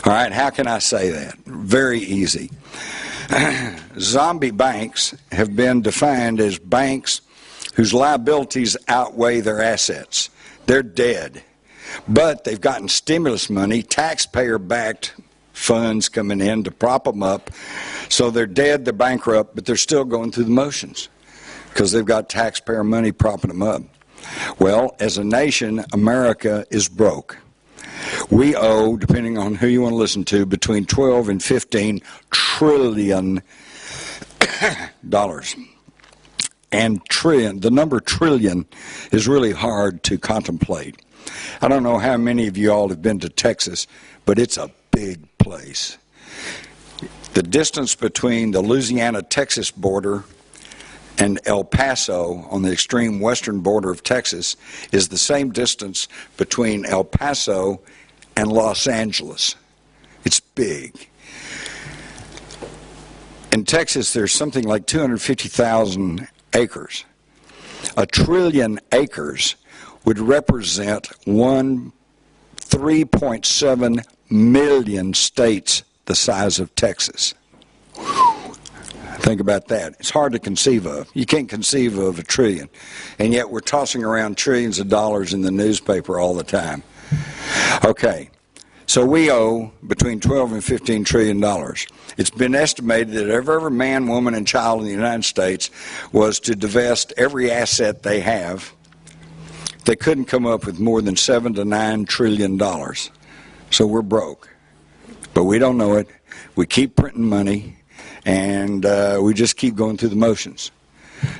All right, how can I say that? Very easy. Zombie banks have been defined as banks whose liabilities outweigh their assets. They're dead. But they've gotten stimulus money, taxpayer-backed funds coming in to prop them up. So they're dead, they're bankrupt, but they're still going through the motions because they've got taxpayer money propping them up. Well, as a nation, America is broke. We owe, depending on who you want to listen to, between 12 and 15 trillion dollars. And trillion, the number trillion is really hard to contemplate. I don't know how many of you all have been to Texas, but it's a big place. The distance between the Louisiana-Texas border and El Paso on the extreme western border of Texas is the same distance between El Paso and Los Angeles. It's big. In Texas, there's something like 250,000 acres. 1 trillion acres would represent 3.7 million states the size of Texas. Think about that. It's hard to conceive of. You can't conceive of 1 trillion. And yet we're tossing around trillions of dollars in the newspaper all the time. Okay. So we owe between 12 and 15 trillion dollars. It's been estimated that if every man, woman, and child in the United States was to divest every asset they have, they couldn't come up with more than 7 to 9 trillion dollars. So we're broke. But we don't know it. We keep printing money, and we just keep going through the motions.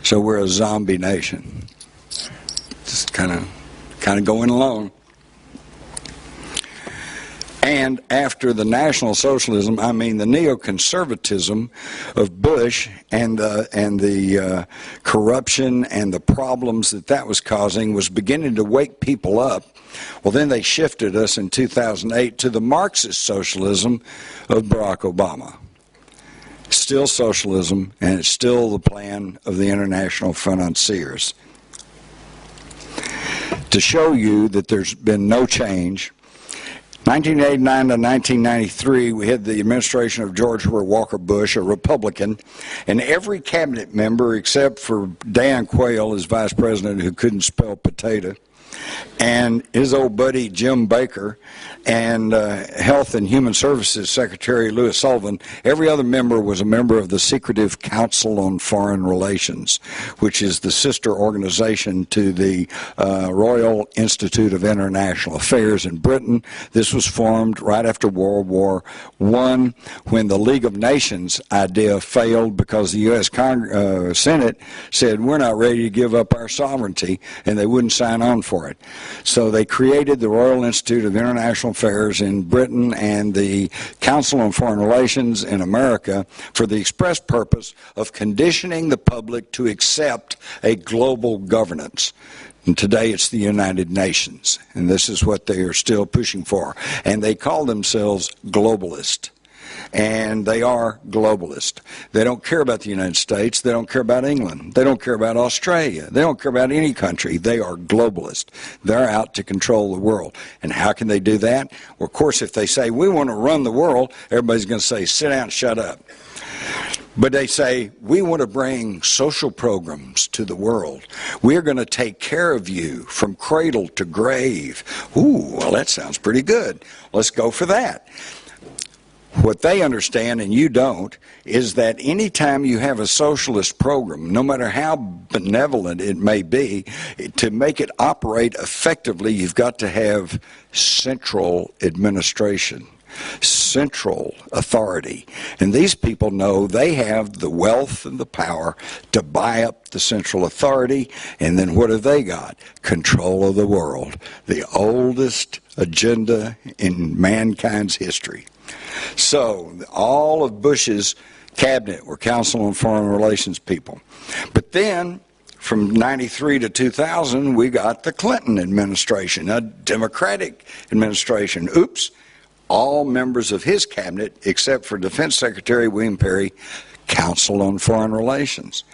So we're a zombie nation. Just kind of going along. And after the National Socialism, I mean the neoconservatism of Bush and the corruption and the problems that was causing was beginning to wake people up. Well, then they shifted us in 2008 to the Marxist socialism of Barack Obama. Still socialism, and it's still the plan of the international financiers. To show you that there's been no change, 1989 to 1993, we had the administration of George Herbert Walker Bush, a Republican, and every cabinet member except for Dan Quayle, his vice president, who couldn't spell potato, and his old buddy Jim Baker, and Health and Human Services Secretary Louis Sullivan, every other member was a member of the Secretive Council on Foreign Relations, which is the sister organization to the Royal Institute of International Affairs in Britain. This was formed right after World War I, when the League of Nations idea failed because the U.S. Senate said, we're not ready to give up our sovereignty, and they wouldn't sign on for it. So they created the Royal Institute of International Affairs in Britain and the Council on Foreign Relations in America for the express purpose of conditioning the public to accept a global governance. And today it's the United Nations, and this is what they are still pushing for. And they call themselves globalist. and they are globalist. They don't care about the United States. They don't care about England. They don't care about Australia. They don't care about any country. They are globalist. They're out to control the world. And how can they do that? Well, of course, if they say, we want to run the world, everybody's going to say, sit down, shut up. But they say, we want to bring social programs to the world. We're going to take care of you from cradle to grave. Ooh, well, that sounds pretty good. Let's go for that. What they understand, and you don't, is that any time you have a socialist program, no matter how benevolent it may be, to make it operate effectively, you've got to have central administration, central authority. And these people know they have the wealth and the power to buy up the central authority, and then what have they got? Control of the world, the oldest agenda in mankind's history. So all of Bush's cabinet were Council on Foreign Relations people. But then from 93 to 2000, we got the Clinton administration, a Democratic administration. Oops. All members of his cabinet, except for Defense Secretary William Perry, Council on Foreign Relations.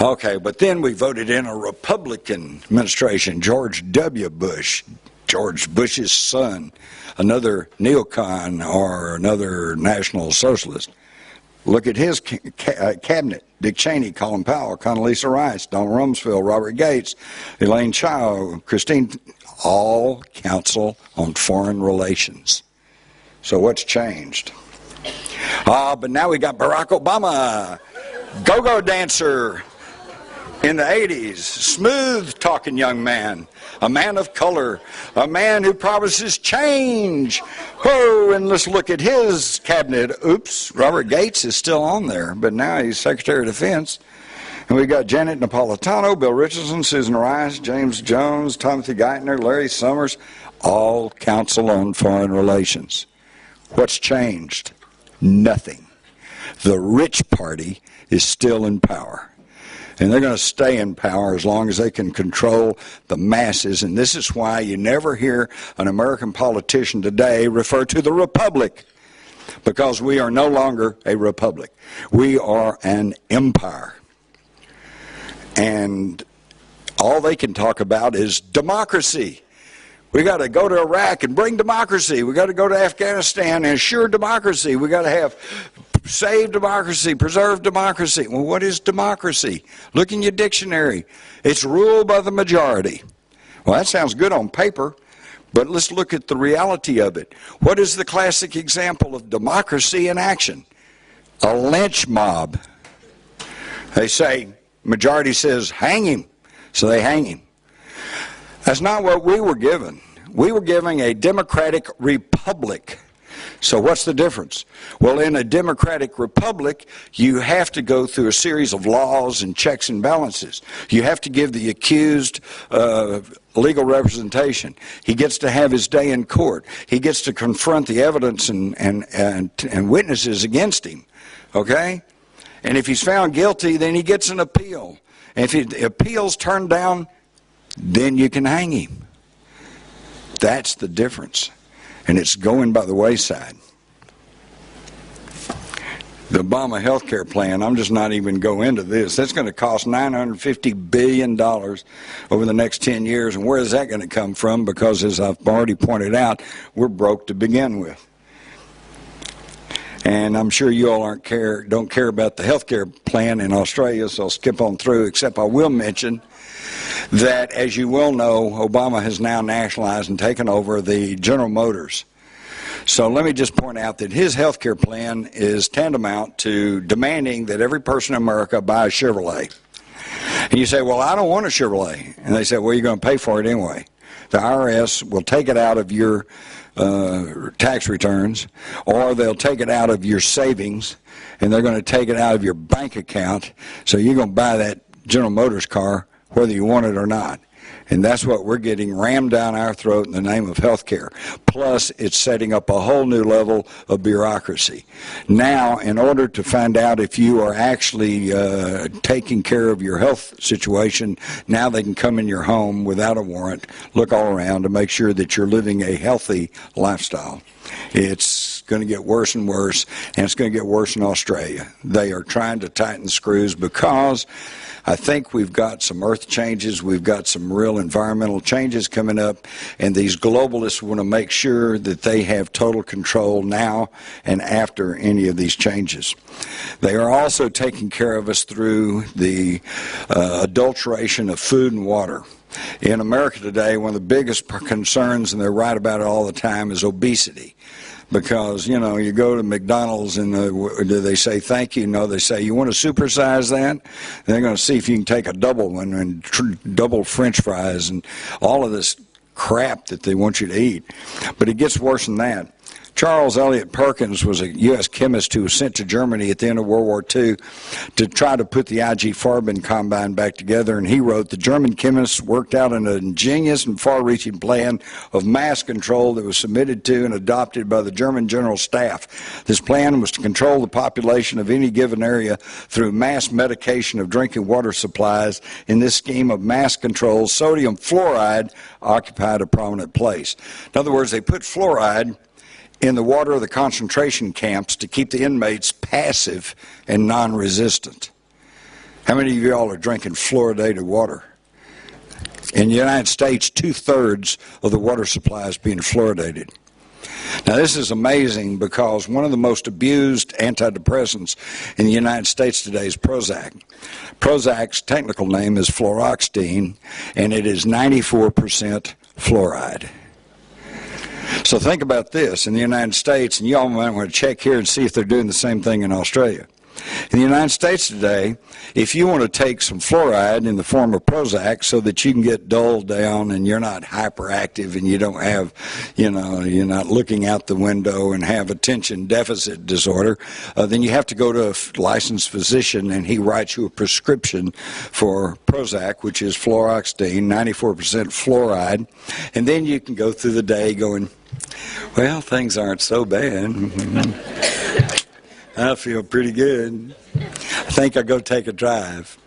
Okay, but then we voted in a Republican administration, George W. Bush, George Bush's son, another neocon or another National Socialist. Look at his cabinet. Dick Cheney, Colin Powell, Condoleezza Rice, Donald Rumsfeld, Robert Gates, Elaine Chao, Christine, all Council on Foreign Relations. So what's changed? But now we got Barack Obama, go-go dancer in the 80s, smooth-talking young man, a man of color, a man who promises change. Oh, and let's look at his cabinet. Oops, Robert Gates is still on there, but now he's Secretary of Defense. And we got Janet Napolitano, Bill Richardson, Susan Rice, James Jones, Timothy Geithner, Larry Summers, all Council on Foreign Relations. What's changed? Nothing. The rich party is still in power. And they're going to stay in power as long as they can control the masses. And this is why you never hear an American politician today refer to the republic. Because we are no longer a republic. We are an empire. And all they can talk about is democracy. We got to go to Iraq and bring democracy. We got to go to Afghanistan and assure democracy. We got to have save democracy, preserve democracy. Well, what is democracy? Look in your dictionary. It's ruled by the majority. Well, that sounds good on paper, but let's look at the reality of it. What is the classic example of democracy in action? A lynch mob. They say, majority says, hang him, so they hang him. That's not what we were given. We were given a democratic republic. So what's the difference? Well, in a democratic republic, you have to go through a series of laws and checks and balances. You have to give the accused legal representation. He gets to have his day in court. He gets to confront the evidence and witnesses against him. Okay? And if he's found guilty, then he gets an appeal. And if the appeal's turned down, then you can hang him. That's the difference. And it's going by the wayside. The Obama health care plan, I'm just not even going into this. That's going to cost $950 billion over the next 10 years. And where is that going to come from? Because as I've already pointed out, we're broke to begin with. And I'm sure you all don't care about the health care plan in Australia, so I'll skip on through, except I will mention that, as you well know, Obama has now nationalized and taken over the General Motors. So let me just point out that his health care plan is tantamount to demanding that every person in America buy a Chevrolet. And you say, well, I don't want a Chevrolet. And they say, well, you're going to pay for it anyway. The IRS will take it out of your tax returns, or they'll take it out of your savings, and they're going to take it out of your bank account. So you're going to buy that General Motors car whether you want it or not. And that's what we're getting rammed down our throat in the name of health care. Plus, it's setting up a whole new level of bureaucracy. Now, in order to find out if you are actually taking care of your health situation, now they can come in your home without a warrant, look all around to make sure that you're living a healthy lifestyle. It's going to get worse and worse, and it's going to get worse in Australia. They are trying to tighten the screws because I think we've got some earth changes, we've got some real environmental changes coming up, and these globalists want to make sure that they have total control now and after any of these changes. They are also taking care of us through the adulteration of food and water. In America today, one of the biggest concerns, and they're right about it all the time, is obesity. Because, you know, you go to McDonald's and do they say thank you? No, they say, you want to supersize that? They're going to see if you can take a double one and double French fries and all of this crap that they want you to eat. But it gets worse than that. Charles Eliot Perkins was a U.S. chemist who was sent to Germany at the end of World War II to try to put the IG Farben combine back together, and he wrote, the German chemists worked out an ingenious and far-reaching plan of mass control that was submitted to and adopted by the German General Staff. This plan was to control the population of any given area through mass medication of drinking water supplies. In this scheme of mass control, sodium fluoride occupied a prominent place. In other words, they put fluoride in the water of the concentration camps to keep the inmates passive and non-resistant. How many of y'all are drinking fluoridated water? In the United States, 2/3 of the water supply is being fluoridated. Now, this is amazing because one of the most abused antidepressants in the United States today is Prozac. Prozac's technical name is fluoxetine, and it is 94% fluoride. So think about this in the United States, and you all might want to check here and see if they're doing the same thing in Australia. In the United States today, if you want to take some fluoride in the form of Prozac so that you can get dulled down and you're not hyperactive and you don't have, you know, you're not looking out the window and have attention deficit disorder, then you have to go to a licensed physician and he writes you a prescription for Prozac, which is fluoxetine, 94% fluoride, and then you can go through the day going, well, things aren't so bad. I feel pretty good. I think I'll go take a drive.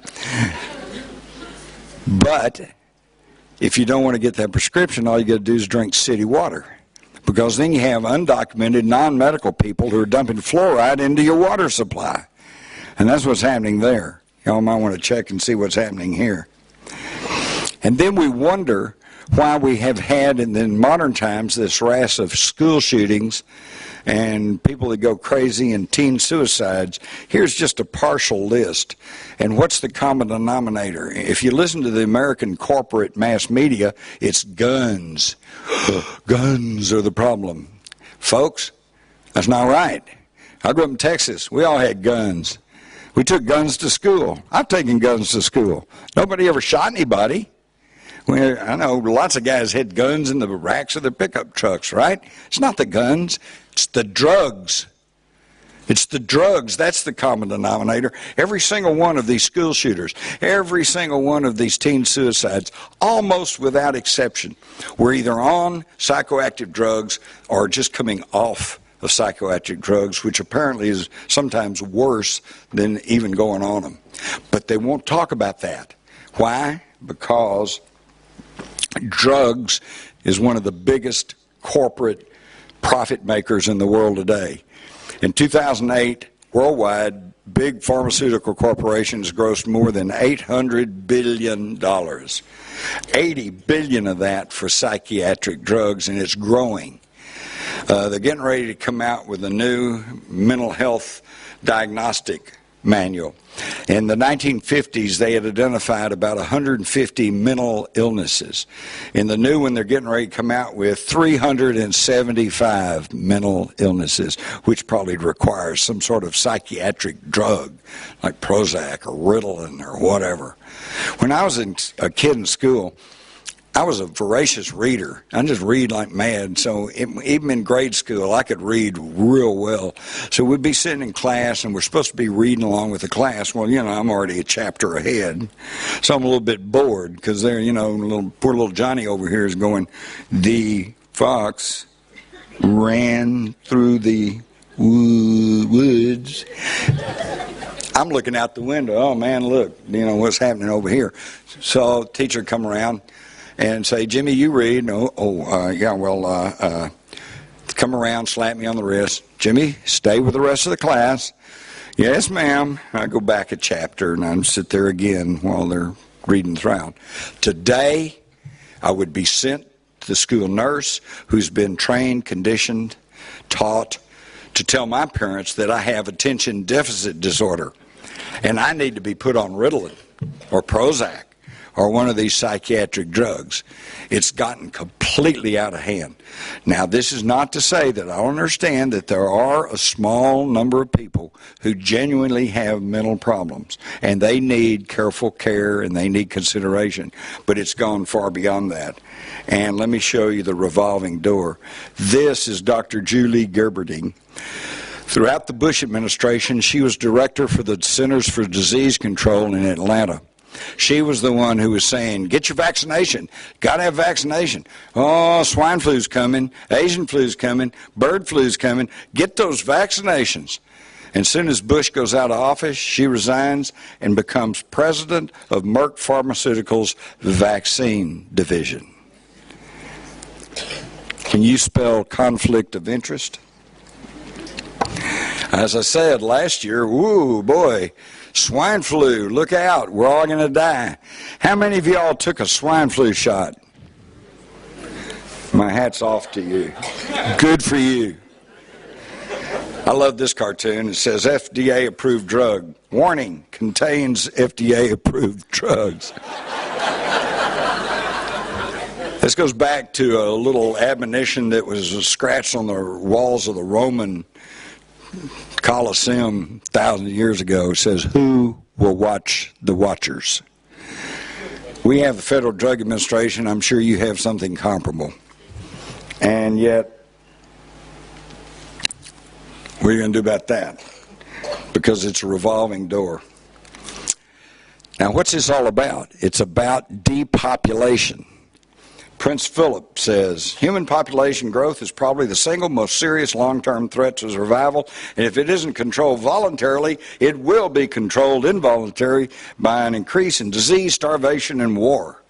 But if you don't want to get that prescription, all you got to do is drink city water. Because then you have undocumented, non-medical people who are dumping fluoride into your water supply. And that's what's happening there. Y'all might want to check and see what's happening here. And then we wonder why we have had, in modern times, this rash of school shootings and people that go crazy and teen suicides. Here's just a partial list. And what's the common denominator? If you listen to the American corporate mass media, it's guns. Guns are the problem. Folks, that's not right. I grew up in Texas. We all had guns. We took guns to school. I've taken guns to school. Nobody ever shot anybody. I know lots of guys had guns in the racks of their pickup trucks, right? It's not the guns. It's the drugs. It's the drugs. That's the common denominator. Every single one of these school shooters, every single one of these teen suicides, almost without exception, were either on psychoactive drugs or just coming off of psychoactive drugs, which apparently is sometimes worse than even going on them. But they won't talk about that. Why? Because drugs is one of the biggest corporate profit makers in the world today. In 2008, worldwide, big pharmaceutical corporations grossed more than $800 billion. $80 billion of that for psychiatric drugs, and it's growing. They're getting ready to come out with a new mental health diagnostic manual. In the 1950s, they had identified about 150 mental illnesses. In the new one, they're getting ready to come out with 375 mental illnesses, which probably requires some sort of psychiatric drug, like Prozac or Ritalin or whatever. When I was a kid in school, I was a voracious reader. I just read like mad. So even in grade school, I could read real well. So we'd be sitting in class, and we're supposed to be reading along with the class. Well, you know, I'm already a chapter ahead. So I'm a little bit bored because they're, you know, poor little Johnny over here is going, the fox ran through the woods. I'm looking out the window. Oh, man, look, you know, what's happening over here. So teacher come around and say, Jimmy, you read. Yeah, well, come around, slap me on the wrist. Jimmy, stay with the rest of the class. Yes, ma'am. I go back a chapter and I sit there again while they're reading throughout. Today, I would be sent to the school nurse who's been trained, conditioned, taught to tell my parents that I have attention deficit disorder and I need to be put on Ritalin or Prozac or one of these psychiatric drugs. It's gotten completely out of hand. Now, this is not to say that I don't understand that there are a small number of people who genuinely have mental problems, and they need careful care and they need consideration, but it's gone far beyond that. And let me show you the revolving door. This is Dr. Julie Gerberding. Throughout the Bush administration, she was director for the Centers for Disease Control in Atlanta. She was the one who was saying, get your vaccination. Got to have vaccination. Oh, swine flu's coming. Asian flu's coming. Bird flu's coming. Get those vaccinations. And as soon as Bush goes out of office, she resigns and becomes president of Merck Pharmaceuticals' vaccine division. Can you spell conflict of interest? As I said last year, woo, boy, swine flu, look out, we're all going to die. How many of y'all took a swine flu shot? My hat's off to you. Good for you. I love this cartoon. It says FDA-approved drug. Warning, contains FDA-approved drugs. This goes back to a little admonition that was scratched on the walls of the Roman Colosseum 1,000 years ago. It says, who will watch the watchers? We have the Federal Drug Administration. I'm sure you have something comparable. And yet, what are you going to do about that? Because it's a revolving door. Now, what's this all about? It's about depopulation. Prince Philip says, human population growth is probably the single most serious long-term threat to survival, and if it isn't controlled voluntarily, it will be controlled involuntarily by an increase in disease, starvation, and war.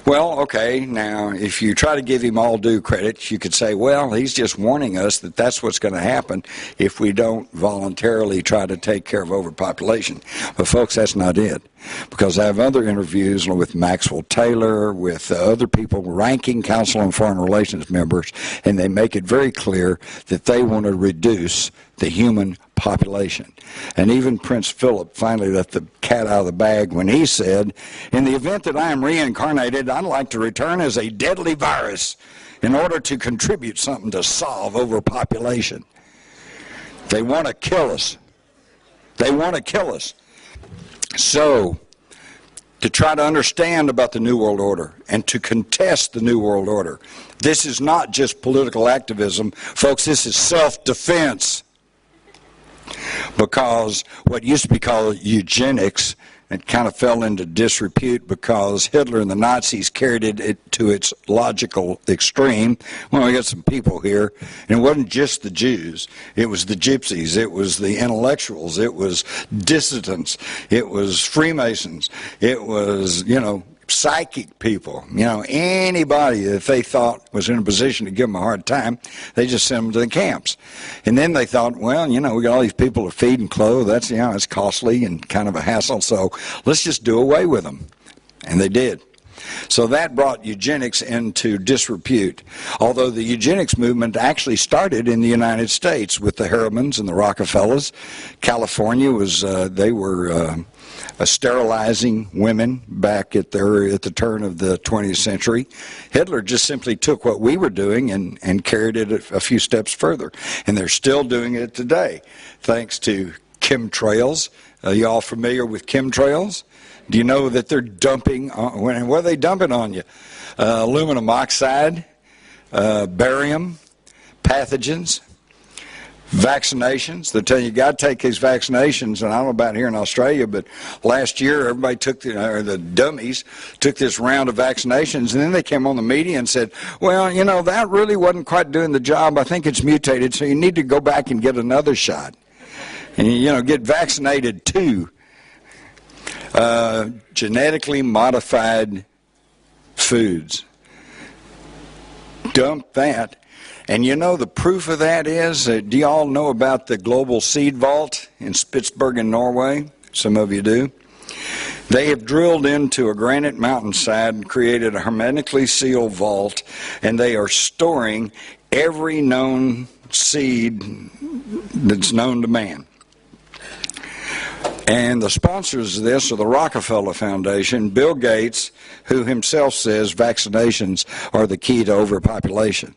Well, okay, now, if you try to give him all due credit, you could say, well, he's just warning us that that's what's going to happen if we don't voluntarily try to take care of overpopulation. But, folks, that's not it. Because I have other interviews with Maxwell Taylor, with other people, ranking Council on Foreign Relations members, and they make it very clear that they want to reduce the human population. And even Prince Philip finally let the cat out of the bag when he said, in the event that I am reincarnated, I'd like to return as a deadly virus in order to contribute something to solve overpopulation. They want to kill us. They want to kill us. So, to try to understand about the New World Order and to contest the New World Order, this is not just political activism. Folks, this is self-defense. Because what used to be called eugenics, it kind of fell into disrepute because Hitler and the Nazis carried it to its logical extreme. Well, we got some people here, and it wasn't just the Jews. It was the gypsies. It was the intellectuals. It was dissidents. It was Freemasons. It was, psychic people. Anybody that they thought was in a position to give them a hard time, they just sent them to the camps. And then they thought, well, we got all these people to feed and clothe. That's, it's costly and kind of a hassle, so let's just do away with them. And they did. So that brought eugenics into disrepute. Although the eugenics movement actually started in the United States with the Harrimans and the Rockefellers. California was, they were sterilizing women back at the turn of the 20th century. Hitler just simply took what we were doing and carried it a few steps further. And they're still doing it today, thanks to chemtrails. Are you all familiar with chemtrails? Do you know that they're dumping, what are they dumping on you? Aluminum oxide, barium, pathogens, vaccinations. They're telling you got to take these vaccinations, and I don't know about here in Australia, but last year everybody took, the dummies took this round of vaccinations, and then they came on the media and said, well, that really wasn't quite doing the job. I think it's mutated, so you need to go back and get another shot. And, get vaccinated too. Genetically modified foods. dump that. And you know the proof of that is, do you all know about the Global Seed Vault in Spitsbergen, Norway? Some of you do. They have drilled into a granite mountainside and created a hermetically sealed vault, and they are storing every known seed that's known to man. And the sponsors of this are the Rockefeller Foundation, Bill Gates, who himself says vaccinations are the key to overpopulation.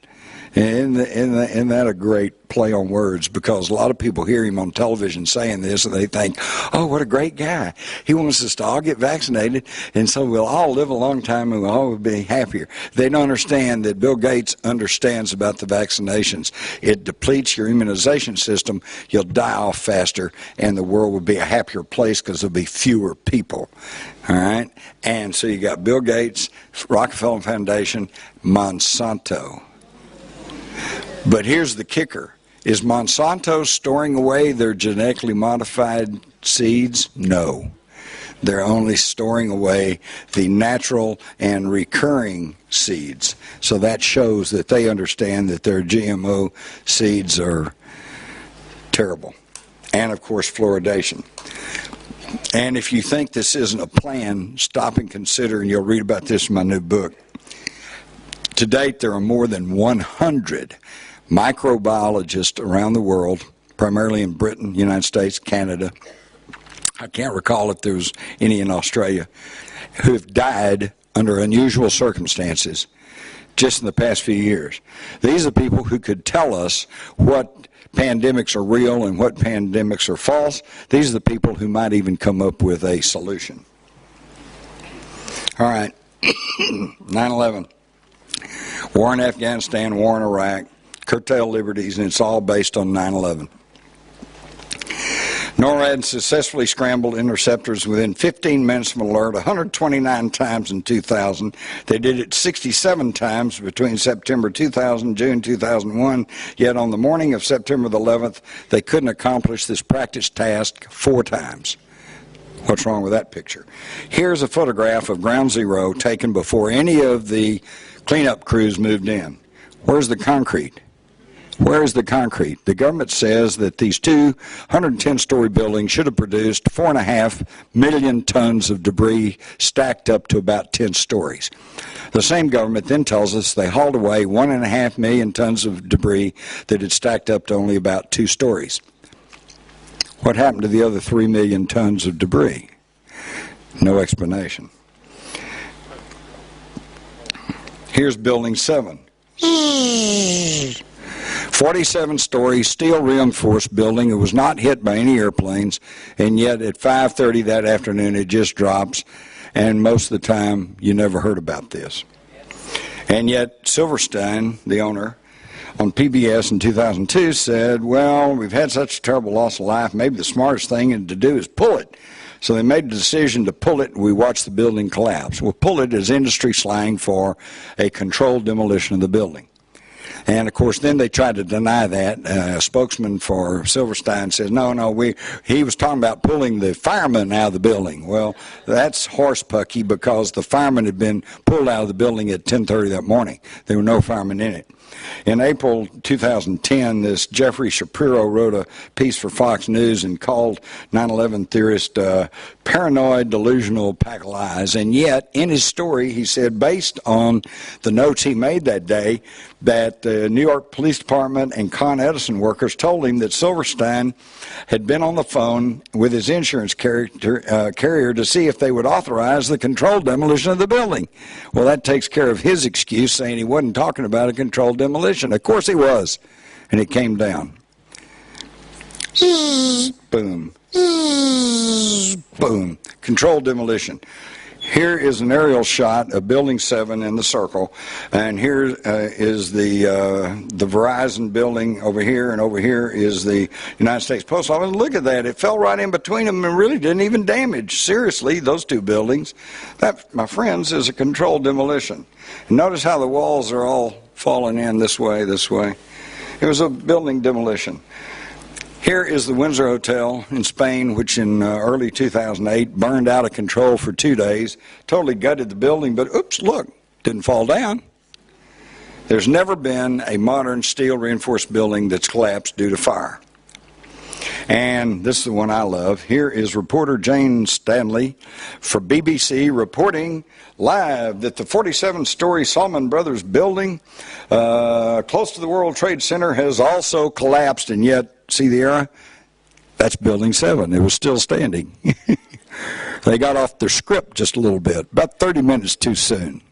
And isn't that a great play on words? Because a lot of people hear him on television saying this and they think, oh, what a great guy. He wants us to all get vaccinated and so we'll all live a long time and we'll all be happier. They don't understand that Bill Gates understands about the vaccinations. It depletes your immunization system. You'll die off faster and the world will be a happier place because there'll be fewer people. All right? And so you got Bill Gates, Rockefeller Foundation, Monsanto. But here's the kicker. Is Monsanto storing away their genetically modified seeds? No. They're only storing away the natural and recurring seeds. So that shows that they understand that their GMO seeds are terrible. And, of course, fluoridation. And if you think this isn't a plan, stop and consider, and you'll read about this in my new book. To date, there are more than 100 microbiologists around the world, primarily in Britain, United States, Canada. I can't recall if there was any in Australia, who have died under unusual circumstances just in the past few years. These are people who could tell us what pandemics are real and what pandemics are false. These are the people who might even come up with a solution. All right, 9/11. War in Afghanistan, war in Iraq, curtail liberties, and it's all based on 9/11. NORAD successfully scrambled interceptors within 15 minutes from alert 129 times in 2000. They did it 67 times between September 2000 and June 2001, yet on the morning of September the 11th, they couldn't accomplish this practice task 4 times. What's wrong with that picture? Here's a photograph of Ground Zero taken before any of the cleanup crews moved in. Where's the concrete? Where is the concrete? The government says that these 210-story buildings should have produced 4.5 million tons of debris stacked up to about 10 stories. The same government then tells us they hauled away 1.5 million tons of debris that had stacked up to only about 2 stories. What happened to the other 3 million tons of debris? No explanation. Here's Building 7. 47-story steel reinforced building. It was not hit by any airplanes, and yet at 5:30 that afternoon it just drops, and most of the time you never heard about this. And yet Silverstein, the owner, on PBS in 2002 said, well, we've had such a terrible loss of life, maybe the smartest thing to do is pull it. So they made the decision to pull it, and we watched the building collapse. Well, pull it is industry slang for a controlled demolition of the building. And, of course, then they tried to deny that. A spokesman for Silverstein says, no, he was talking about pulling the firemen out of the building. Well, that's horsepucky because the firemen had been pulled out of the building at 10:30 that morning. There were no firemen in it. In April 2010, this Jeffrey Shapiro wrote a piece for Fox News and called 9/11 theorist paranoid, delusional pack of lies. And yet, in his story, he said, based on the notes he made that day, that the New York Police Department and Con Edison workers told him that Silverstein had been on the phone with his insurance carrier to see if they would authorize the controlled demolition of the building. Well, that takes care of his excuse, saying he wasn't talking about a controlled demolition. Of course he was, and it came down. Boom. Boom. Controlled demolition. Here is an aerial shot of Building 7 in the circle, and here is the Verizon building over here, and over here is the United States Post Office. Look at that. It fell right in between them and really didn't even damage, seriously, those two buildings. That, my friends, is a controlled demolition. And notice how the walls are all falling in this way, this way. It was a building demolition. Here is the Windsor Hotel in Spain, which in early 2008 burned out of control for 2 days, totally gutted the building, but oops, look, didn't fall down. There's never been a modern steel reinforced building that's collapsed due to fire. And this is the one I love. Here is reporter Jane Stanley for BBC reporting live that the 47-story Salomon Brothers building close to the World Trade Center has also collapsed, and yet, see the arrow? That's Building 7. It was still standing. They got off their script just a little bit, about 30 minutes too soon.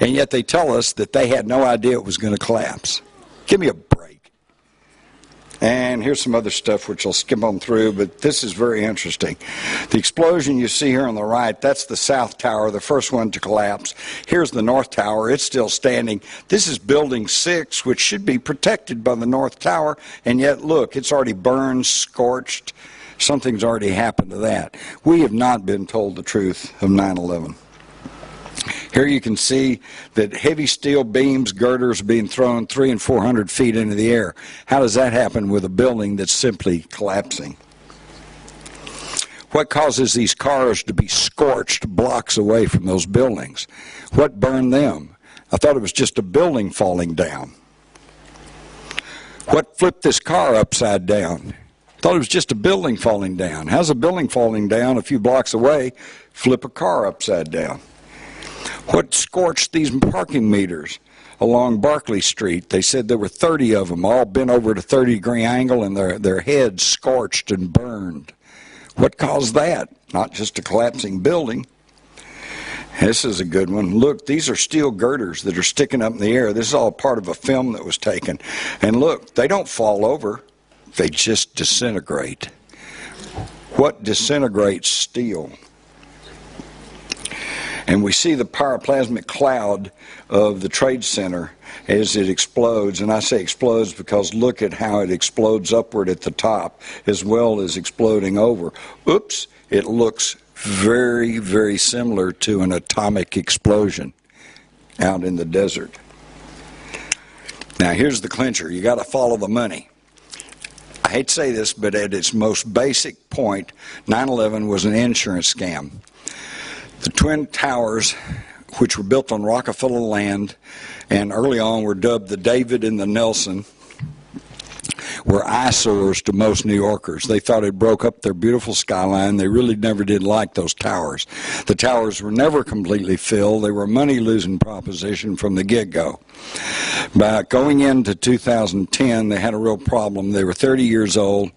And yet they tell us that they had no idea it was going to collapse. Give me a break. And here's some other stuff which I'll skim on through, but this is very interesting. The explosion you see here on the right, that's the South Tower, the first one to collapse. Here's the North Tower. It's still standing. This is Building 6, which should be protected by the North Tower, and yet, look, it's already burned, scorched. Something's already happened to that. We have not been told the truth of 9/11. Here you can see that heavy steel beams, girders are being thrown 300 and 400 feet into the air. How does that happen with a building that's simply collapsing? What causes these cars to be scorched blocks away from those buildings? What burned them? I thought it was just a building falling down. What flipped this car upside down? I thought it was just a building falling down. How's a building falling down a few blocks away flip a car upside down? What scorched these parking meters along Barclay Street? They said there were 30 of them, all bent over at a 30-degree angle, and their heads scorched and burned. What caused that? Not just a collapsing building. This is a good one. Look, these are steel girders that are sticking up in the air. This is all part of a film that was taken. And look, they don't fall over. They just disintegrate. What disintegrates steel? And we see the pyroplasmic cloud of the Trade Center as it explodes. And I say explodes because look at how it explodes upward at the top as well as exploding over. Oops, it looks very, very similar to an atomic explosion out in the desert. Now here's the clincher. You got to follow the money. I hate to say this, but at its most basic point, 9/11 was an insurance scam. The Twin Towers, which were built on Rockefeller land and early on were dubbed the David and the Nelson, were eyesores to most New Yorkers. They thought it broke up their beautiful skyline. They really never did like those towers. The towers were never completely filled. They were a money-losing proposition from the get-go. By going into 2010, they had a real problem. They were 30 years old.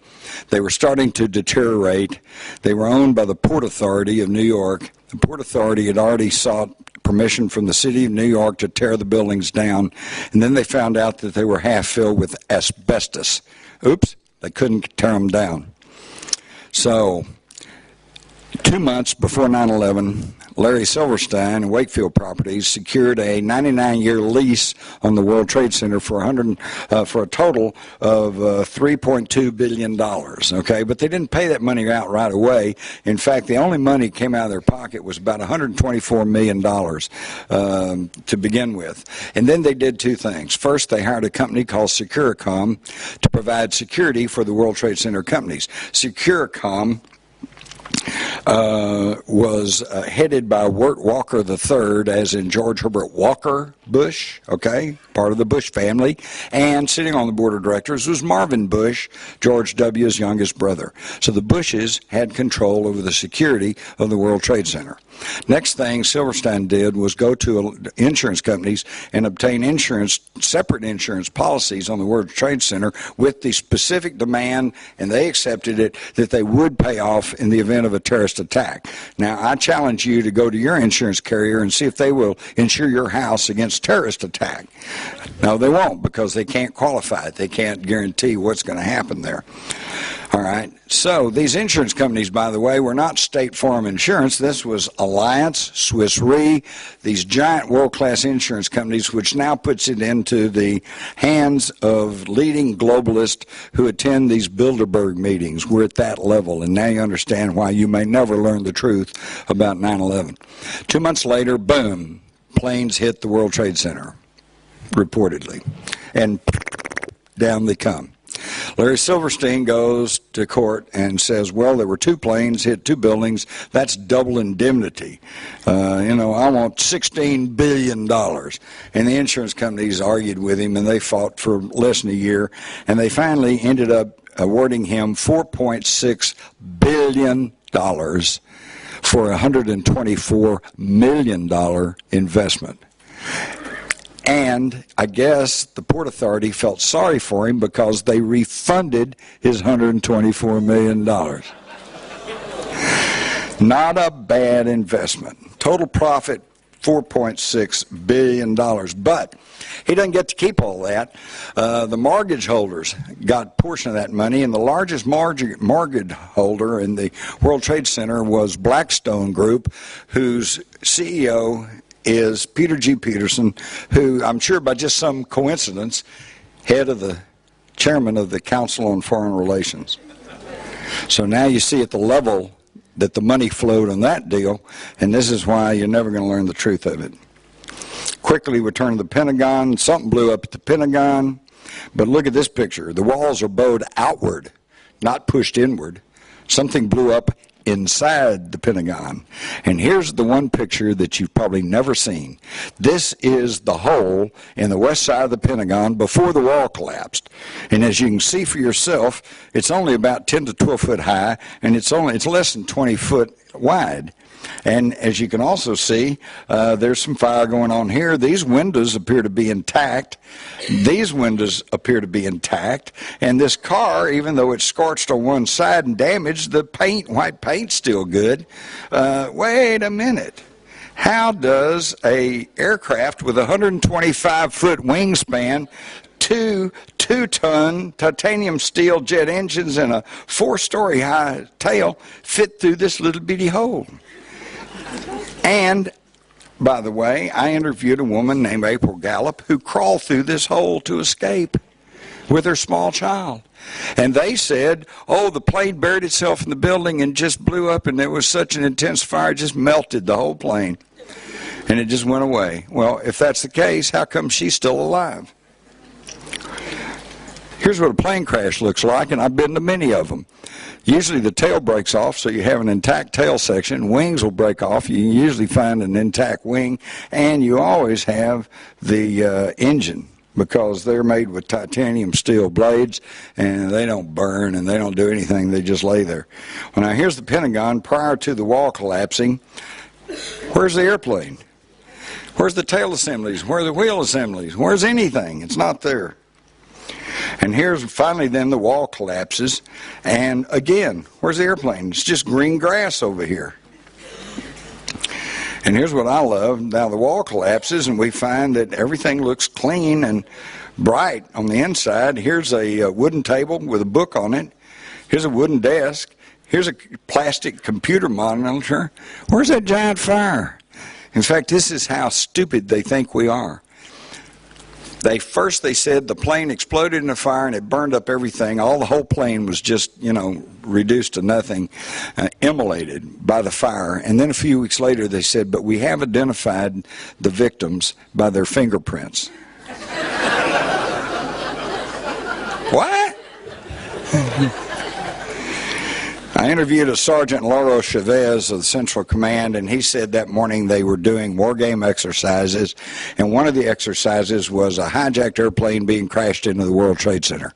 They were starting to deteriorate. They were owned by the Port Authority of New York. The Port Authority had already sought permission from the city of New York to tear the buildings down, and then they found out that they were half filled with asbestos. Oops, they couldn't tear them down. So 2 months before 9/11, Larry Silverstein and Wakefield Properties secured a 99-year lease on the World Trade Center for a total of $3.2 billion. Okay, but they didn't pay that money out right away. In fact, the only money that came out of their pocket was about $124 million to begin with. And then they did two things. First, they hired a company called Securicom to provide security for the World Trade Center companies. Securicom was headed by Wirt Walker III, as in George Herbert Walker Bush, okay, part of the Bush family, and sitting on the board of directors was Marvin Bush, George W.'s youngest brother. So the Bushes had control over the security of the World Trade Center. Next thing Silverstein did was go to insurance companies and obtain separate insurance policies on the World Trade Center with the specific demand, and they accepted it, that they would pay off in the event of a terrorist attack. Now, I challenge you to go to your insurance carrier and see if they will insure your house against terrorist attack. No, they won't, because they can't qualify it. They can't guarantee what's going to happen there. All right. So these insurance companies, by the way, were not State Farm Insurance. This was Alliance, Swiss Re, these giant world-class insurance companies, which now puts it into the hands of leading globalists who attend these Bilderberg meetings. We're at that level, and now you understand why you may never learn the truth about 9/11. 2 months later, boom, planes hit the World Trade Center, reportedly, and down they come. Larry Silverstein goes to court and says, well, there were 2 planes, hit 2 buildings, that's double indemnity. I want $16 billion. And the insurance companies argued with him, and they fought for less than a year, and they finally ended up awarding him $4.6 billion for a $124 million investment. And I guess the Port Authority felt sorry for him because they refunded his $124 million. Not a bad investment. Total profit, $4.6 billion. But he doesn't get to keep all that. The mortgage holders got a portion of that money, and the largest mortgage holder in the World Trade Center was Blackstone Group, whose CEO is Peter G. Peterson, who I'm sure by just some coincidence, chairman of the Council on Foreign Relations. So now you see at the level that the money flowed on that deal, and this is why you're never going to learn the truth of it. Quickly return to the Pentagon. Something blew up at the Pentagon, but look at this picture. The walls are bowed outward, not pushed inward. Something blew up inside the Pentagon. And here's the one picture that you've probably never seen. This is the hole in the west side of the Pentagon before the wall collapsed. And as you can see for yourself, it's only about 10 to 12 foot high, and it's less than 20 foot wide. And as you can also see, there's some fire going on here. These windows appear to be intact. These windows appear to be intact. And this car, even though it's scorched on one side and damaged, the white paint's still good. Wait a minute. How does a aircraft with a 125-foot wingspan, two-ton titanium steel jet engines, and a 4-story high tail fit through this little bitty hole? And, by the way, I interviewed a woman named April Gallup who crawled through this hole to escape with her small child. And they said, oh, the plane buried itself in the building and just blew up, and there was such an intense fire, it just melted the whole plane. And it just went away. Well, if that's the case, how come she's still alive? Here's what a plane crash looks like, and I've been to many of them. Usually the tail breaks off, so you have an intact tail section. Wings will break off. You usually find an intact wing, and you always have the engine, because they're made with titanium steel blades, and they don't burn and they don't do anything. They just lay there. Well, now here's the Pentagon prior to the wall collapsing. Where's the airplane? Where's the tail assemblies? Where are the wheel assemblies? Where's anything? It's not there. And here's finally then the wall collapses, and again, where's the airplane? It's just green grass over here. And here's what I love. Now the wall collapses, and we find that everything looks clean and bright on the inside. Here's a wooden table with a book on it. Here's a wooden desk. Here's a plastic computer monitor. Where's that giant fire? In fact, this is how stupid they think we are. First they said the plane exploded in a fire and it burned up everything. The whole plane was just, reduced to nothing, immolated by the fire. And then a few weeks later they said, but we have identified the victims by their fingerprints. What? I interviewed a Sergeant Lauro Chavez of the Central Command, and he said that morning they were doing war game exercises, and one of the exercises was a hijacked airplane being crashed into the World Trade Center.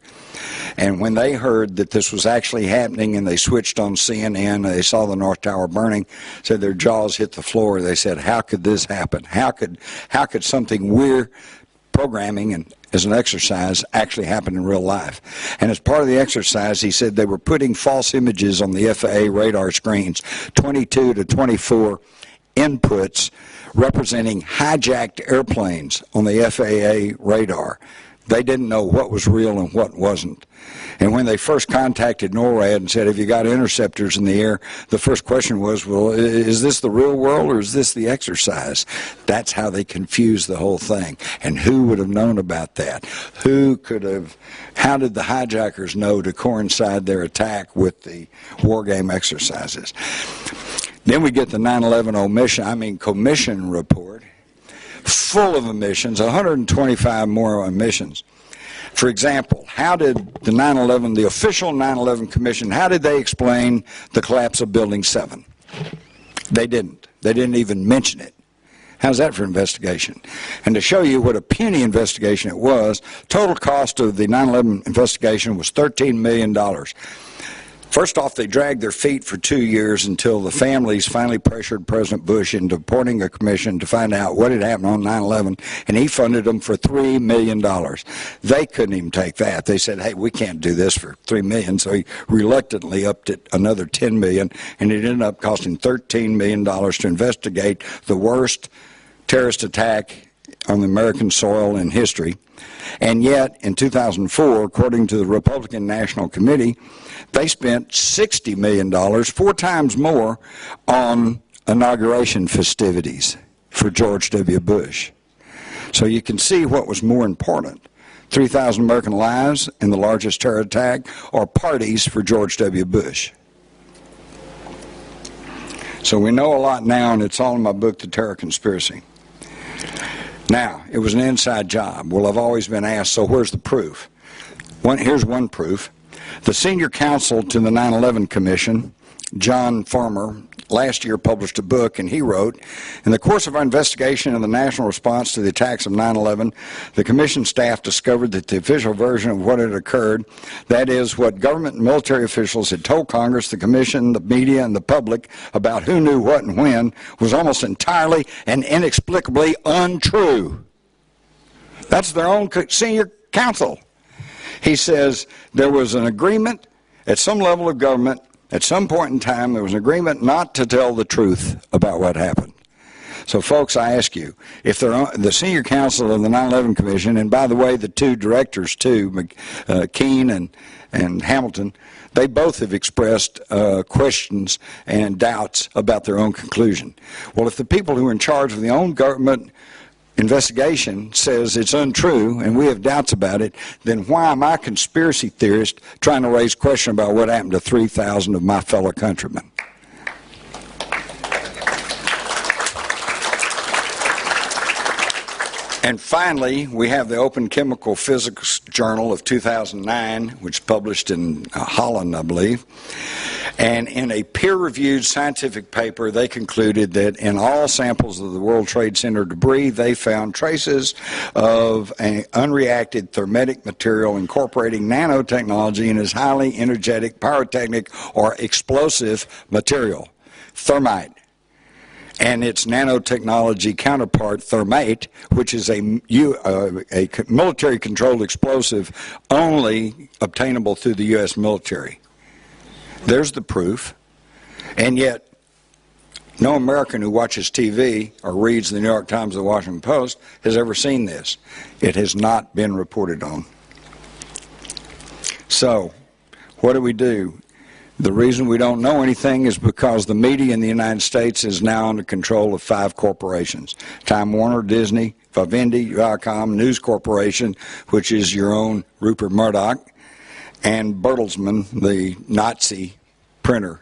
And when they heard that this was actually happening and they switched on CNN and they saw the North Tower burning, said their jaws hit the floor. They said, how could this happen? How could something we're programming and as an exercise actually happen in real life? And as part of the exercise, he said they were putting false images on the FAA radar screens, 22 to 24 inputs representing hijacked airplanes on the FAA radar. They didn't know what was real and what wasn't. And when they first contacted NORAD and said, have you got interceptors in the air, the first question was, well, is this the real world or is this the exercise? That's how they confused the whole thing. And who would have known about that? How did the hijackers know to coincide their attack with the war game exercises? Then we get the 9/11 commission report, full of omissions, 125 more omissions. For example, how did the 9/11, the official 9/11 Commission, how did they explain the collapse of Building 7? They didn't. They didn't even mention it. How's that for investigation? And to show you what a puny investigation it was, total cost of the 9/11 investigation was $13 million. First off, they dragged their feet for 2 years until the families finally pressured President Bush into appointing a commission to find out what had happened on 9/11, and he funded them for $3 million. They couldn't even take that. They said, hey, we can't do this for $3 million, so he reluctantly upped it another $10 million, and it ended up costing $13 million to investigate the worst terrorist attack on the American soil in history. And yet, in 2004, according to the Republican National Committee, they spent $60 million, 4 times more, on inauguration festivities for George W. Bush. So you can see what was more important, 3,000 American lives in the largest terror attack, or parties for George W. Bush. So we know a lot now, and it's all in my book, The Terror Conspiracy. Now, it was an inside job. Well, I've always been asked, so where's the proof? Here's one proof. The senior counsel to the 9/11 Commission, John Farmer, last year published a book, and he wrote, in the course of our investigation of the national response to the attacks of 9/11, the Commission staff discovered that the official version of what had occurred, that is, what government and military officials had told Congress, the Commission, the media, and the public about who knew what and when, was almost entirely and inexplicably untrue. That's their own senior counsel. He says there was an agreement at some level of government. At some point in time, there was an agreement not to tell the truth about what happened. So, folks, I ask you, if the senior counsel of the 9/11 Commission, and by the way, the 2 directors, too, Keene and Hamilton, they both have expressed questions and doubts about their own conclusion. Well, if the people who are in charge of the own government investigation says it's untrue and we have doubts about it, then why am I a conspiracy theorist trying to raise question about what happened to 3,000 of my fellow countrymen? And finally, we have the Open Chemical Physics Journal of 2009, which published in Holland, I believe. And in a peer-reviewed scientific paper, they concluded that in all samples of the World Trade Center debris, they found traces of an unreacted thermetic material incorporating nanotechnology and is highly energetic, pyrotechnic, or explosive material, thermite. And its nanotechnology counterpart, thermate, which is a military-controlled explosive only obtainable through the U.S. military. There's the proof. And yet, no American who watches TV or reads the New York Times or the Washington Post has ever seen this. It has not been reported on. So, what do? The reason we don't know anything is because the media in the United States is now under control of 5 corporations. Time Warner, Disney, Vivendi, Viacom, News Corporation, which is your own Rupert Murdoch, and Bertelsmann, the Nazi printer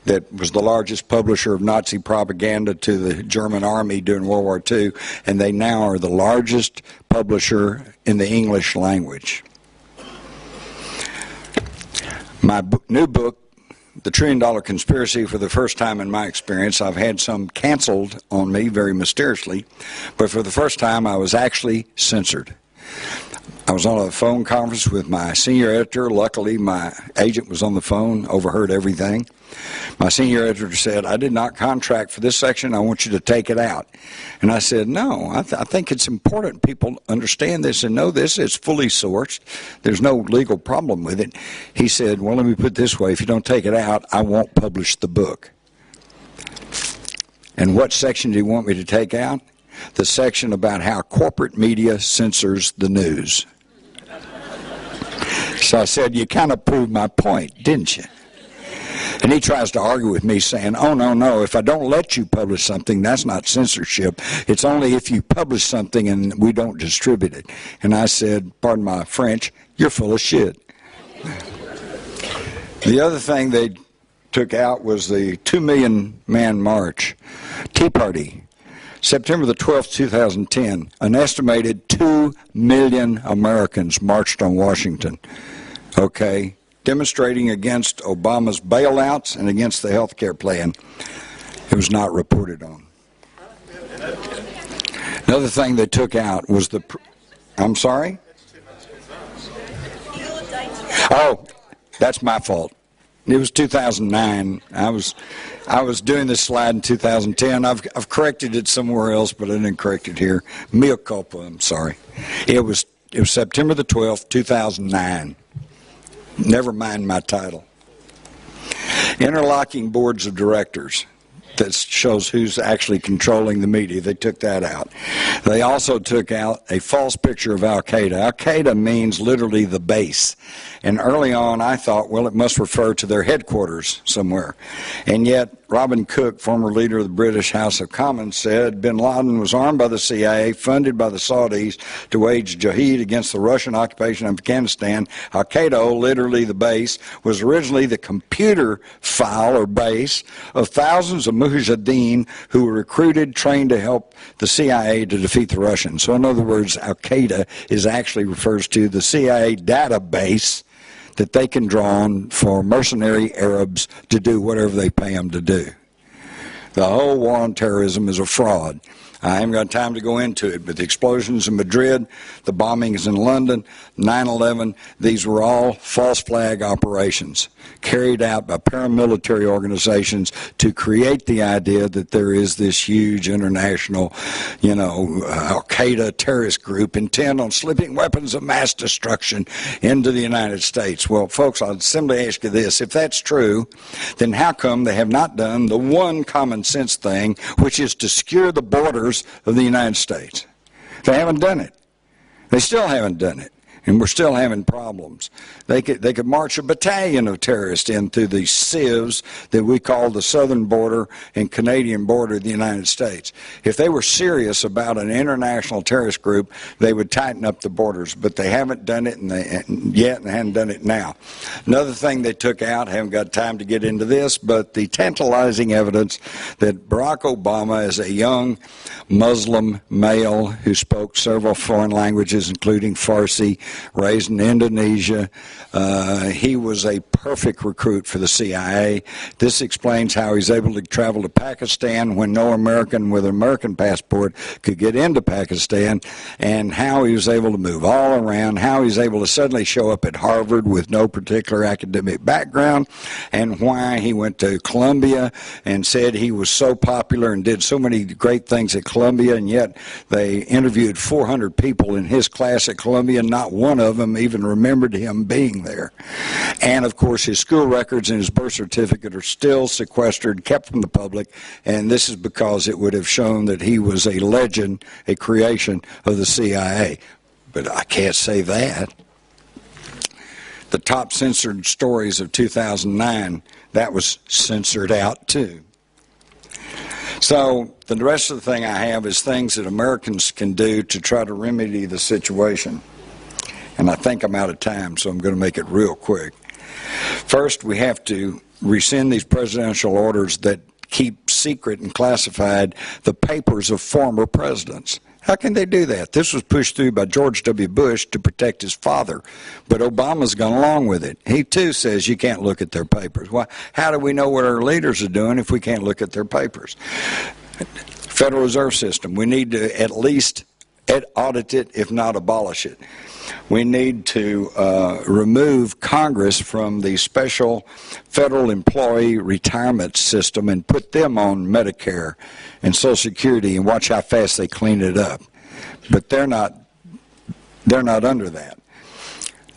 that was the largest publisher of Nazi propaganda to the German army during World War II, and they now are the largest publisher in the English language. My new book, The $1 Trillion Conspiracy, for the first time in my experience, I've had some canceled on me very mysteriously, but for the first time I was actually censored. I was on a phone conference with my senior editor. Luckily, my agent was on the phone, overheard everything. My senior editor said, I did not contract for this section. I want you to take it out. And I said, no, I think it's important people understand this and know this. It's fully sourced. There's no legal problem with it. He said, well, let me put it this way. If you don't take it out, I won't publish the book. And what section do you want me to take out? The section about how corporate media censors the news. So I said, you kind of proved my point, didn't you? And he tries to argue with me saying, oh, no, if I don't let you publish something, that's not censorship. It's only if you publish something and we don't distribute it. And I said, pardon my French, you're full of shit. The other thing they took out was the 2 million man march, Tea Party. September the 12th, 2010, an estimated 2 million Americans marched on Washington, okay, demonstrating against Obama's bailouts and against the health care plan. It was not reported on. Another thing they took out was the... I'm sorry? Oh, that's my fault. It was 2009. I was doing this slide in 2010. I've corrected it somewhere else, but I didn't correct it here. Mea culpa, I'm sorry. It was September the 12th, 2009. Never mind my title. Interlocking boards of directors. That shows who's actually controlling the media. They took that out. They also took out a false picture of Al-Qaeda. Al-Qaeda means literally the base. And early on I thought, well, it must refer to their headquarters somewhere. And yet Robin Cook, former leader of the British House of Commons, said bin Laden was armed by the CIA, funded by the Saudis to wage jihad against the Russian occupation of Afghanistan. Al-Qaeda, literally the base, was originally the computer file or base of thousands of mujahideen who were recruited, trained to help the CIA to defeat the Russians. So in other words, Al-Qaeda actually refers to the CIA database that they can draw on for mercenary Arabs to do whatever they pay them to do. The whole war on terrorism is a fraud. I haven't got time to go into it, but the explosions in Madrid, the bombings in London, 9/11, these were all false flag operations carried out by paramilitary organizations to create the idea that there is this huge international, Al-Qaeda terrorist group intent on slipping weapons of mass destruction into the United States. Well, folks, I'll simply ask you this. If that's true, then how come they have not done the one common sense thing, which is to secure the borders of the United States? They haven't done it. They still haven't done it. And we're still having problems. They could march a battalion of terrorists in through these sieves that we call the southern border and Canadian border of the United States. If they were serious about an international terrorist group, they would tighten up the borders. But they haven't done it yet, and they haven't done it now. Another thing they took out, I haven't got time to get into this, but the tantalizing evidence that Barack Obama is a young Muslim male who spoke several foreign languages, including Farsi, raised in Indonesia. He was a perfect recruit for the CIA. This explains how he's able to travel to Pakistan when no American with an American passport could get into Pakistan, and how he was able to move all around, how he was able to suddenly show up at Harvard with no particular academic background, and why he went to Columbia and said he was so popular and did so many great things at Columbia, and yet they interviewed 400 people in his class at Columbia, not one of them even remembered him being there. And of course his school records and his birth certificate are still sequestered, kept from the public, and this is because it would have shown that he was a legend, a creation of the CIA. But I can't say that. The top censored stories of 2009, that was censored out too. So the rest of the thing I have is things that Americans can do to try to remedy the situation. And I think I'm out of time, so I'm going to make it real quick. First, we have to rescind these presidential orders that keep secret and classified the papers of former presidents. How can they do that? This was pushed through by George W. Bush to protect his father, but Obama's gone along with it. He, too, says you can't look at their papers. Well, how do we know what our leaders are doing if we can't look at their papers? Federal Reserve System, we need to at least audit it, if not abolish it. We need to remove Congress from the special federal employee retirement system and put them on Medicare and Social Security, and watch how fast they clean it up. But they're not under that.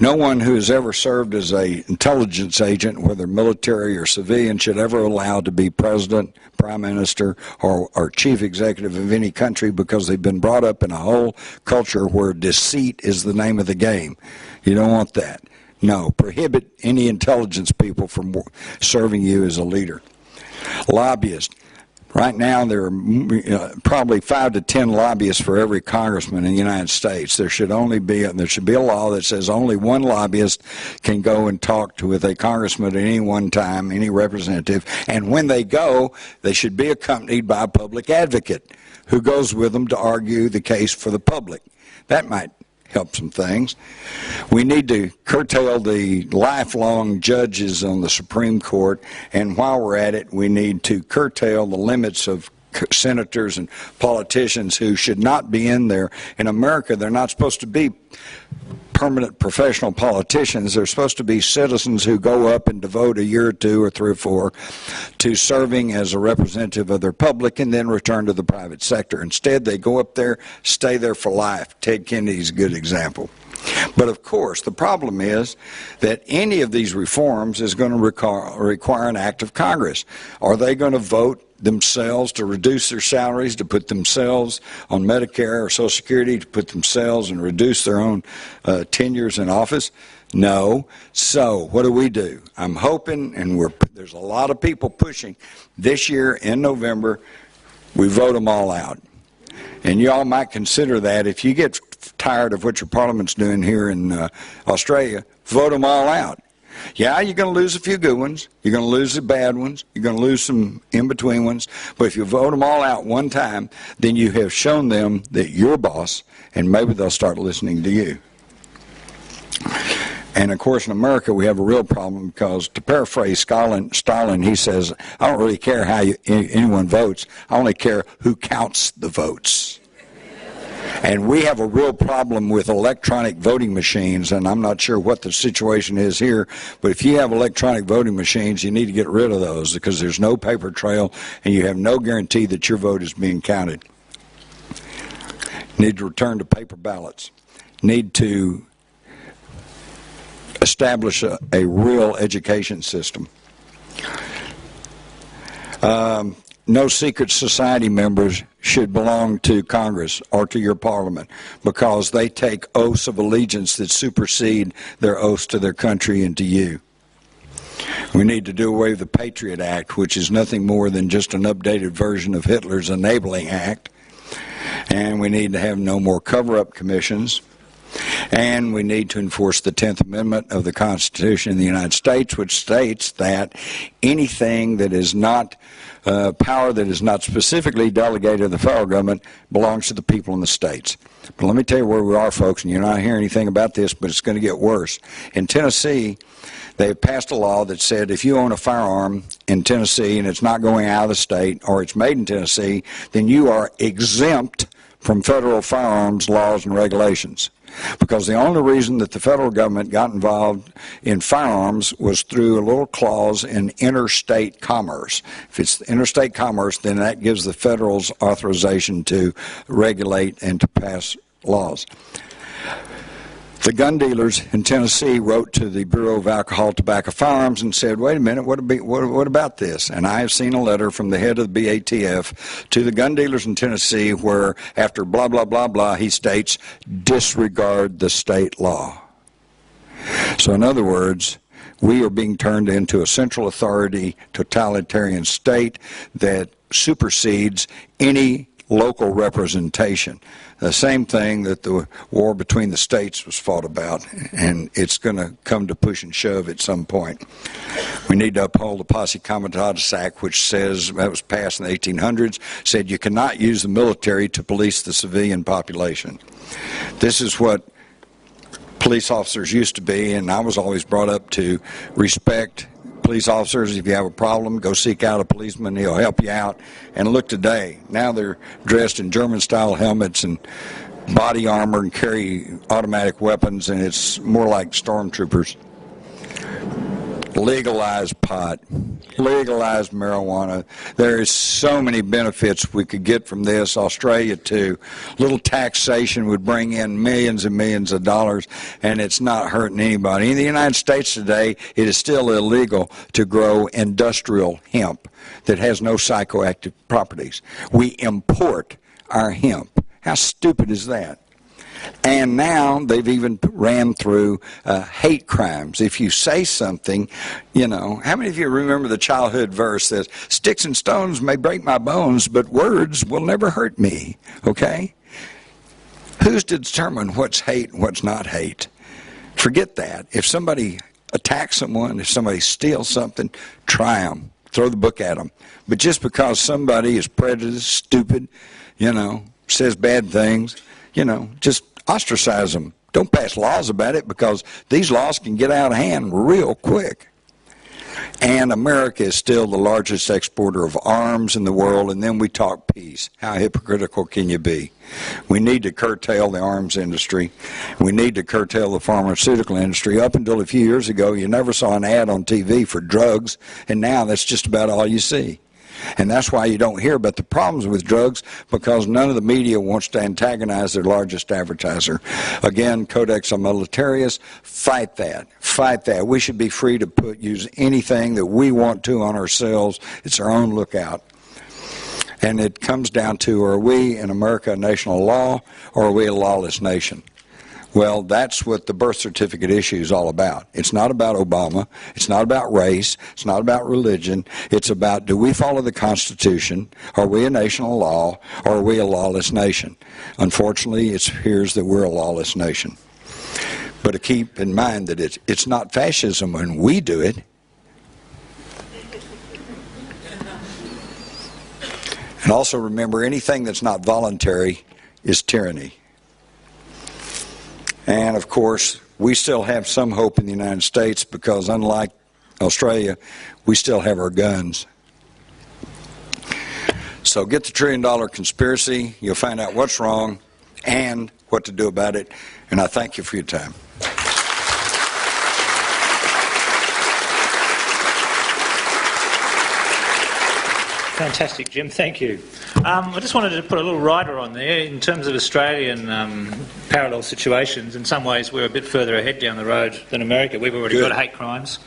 No one who has ever served as an intelligence agent, whether military or civilian, should ever allow to be president, prime minister, or chief executive of any country, because they've been brought up in a whole culture where deceit is the name of the game. You don't want that. No, prohibit any intelligence people from serving you as a leader. Lobbyists. Right now, there are probably 5 to 10 lobbyists for every congressman in the United States. There should be a law that says only one lobbyist can go and talk with a congressman at any one time, any representative. And when they go, they should be accompanied by a public advocate who goes with them to argue the case for the public. That might help some things. We need to curtail the lifelong judges on the Supreme Court, and while we're at it, we need to curtail the limits of senators and politicians who should not be in there. In America, they're not supposed to be permanent professional politicians. They're supposed to be citizens who go up and devote a year or two or 3 or 4 to serving as a representative of their public and then return to the private sector. Instead, they go up there, stay there for life. Ted Kennedy's a good example. But of course, the problem is that any of these reforms is going to require an act of Congress. Are they going to vote themselves to reduce their salaries, to put themselves on Medicare or Social Security, to put themselves and reduce their own tenures in office? No. So what do? I'm hoping, and there's a lot of people pushing, this year in November, we vote them all out. And you all might consider that if you get tired of what your parliament's doing here in Australia, vote them all out. Yeah, you're going to lose a few good ones. You're going to lose the bad ones. You're going to lose some in-between ones. But if you vote them all out one time, then you have shown them that you're boss, and maybe they'll start listening to you. And, of course, in America, we have a real problem because, to paraphrase Stalin, he says, I don't really care how anyone votes. I only care who counts the votes. And we have a real problem with electronic voting machines, and I'm not sure what the situation is here, but if you have electronic voting machines, you need to get rid of those because there's no paper trail and you have no guarantee that your vote is being counted. Need to return to paper ballots. Need to establish a real education system. No secret society members should belong to Congress or to your parliament because they take oaths of allegiance that supersede their oaths to their country and to you. We need to do away with the Patriot Act, which is nothing more than just an updated version of Hitler's Enabling Act. And we need to have no more cover-up commissions. And we need to enforce the 10th Amendment of the Constitution of the United States, which states that anything that is not power that is not specifically delegated to the federal government belongs to the people in the states. But let me tell you where we are, folks, and you're not hearing anything about this, but it's going to get worse. In Tennessee, they passed a law that said if you own a firearm in Tennessee and it's not going out of the state or it's made in Tennessee, then you are exempt from federal firearms laws and regulations. Because the only reason that the federal government got involved in firearms was through a little clause in interstate commerce. If it's interstate commerce, then that gives the federals authorization to regulate and to pass laws. The gun dealers in Tennessee wrote to the Bureau of Alcohol, Tobacco, Firearms and said, wait a minute, what about this? And I have seen a letter from the head of the BATF to the gun dealers in Tennessee where, after blah, blah, blah, blah, he states, disregard the state law. So in other words, we are being turned into a central authority totalitarian state that supersedes any local representation. The same thing that the war between the states was fought about, and it's going to come to push and shove at some point. We need to uphold the Posse Comitatus Act, which says, that was passed in the 1800s, said you cannot use the military to police the civilian population. This is what police officers used to be, and I was always brought up to respect police officers. If you have a problem, go seek out a policeman. He'll help you out. And look today. Now they're dressed in German-style helmets and body armor and carry automatic weapons, and it's more like stormtroopers. Legalize pot. Legalize marijuana. There is so many benefits we could get from this. Australia, too. Little taxation would bring in millions and millions of dollars, and it's not hurting anybody. In the United States today, it is still illegal to grow industrial hemp that has no psychoactive properties. We import our hemp. How stupid is that? And now they've even ran through hate crimes. If you say something, you know, how many of you remember the childhood verse that sticks and stones may break my bones, but words will never hurt me, okay? Who's to determine what's hate and what's not hate? Forget that. If somebody attacks someone, if somebody steals something, try them. Throw the book at them. But just because somebody is prejudiced, stupid, says bad things, just ostracize them. Don't pass laws about it, because these laws can get out of hand real quick. And America is still the largest exporter of arms in the world, and then we talk peace. How hypocritical can you be? We need to curtail the arms industry. We need to curtail the pharmaceutical industry. Up until a few years ago, you never saw an ad on TV for drugs, and now that's just about all you see. And that's why you don't hear about the problems with drugs, because none of the media wants to antagonize their largest advertiser. Again, Codex Militaris, fight that. Fight that. We should be free to use anything that we want to on ourselves. It's our own lookout. And it comes down to, are we in America a nation of law, or are we a lawless nation? Well, that's what the birth certificate issue is all about. It's not about Obama. It's not about race. It's not about religion. It's about, do we follow the Constitution? Are we a nation of law, or are we a lawless nation? Unfortunately, it appears that we're a lawless nation. But to keep in mind that it's not fascism when we do it. And also remember, anything that's not voluntary is tyranny. And of course, we still have some hope in the United States, because unlike Australia, we still have our guns. So get the $1 trillion conspiracy. You'll find out what's wrong and what to do about it. And I thank you for your time. Fantastic, Jim. Thank you. I just wanted to put a little rider on there in terms of Australian parallel situations. In some ways, we're a bit further ahead down the road than America. We've already got hate crimes.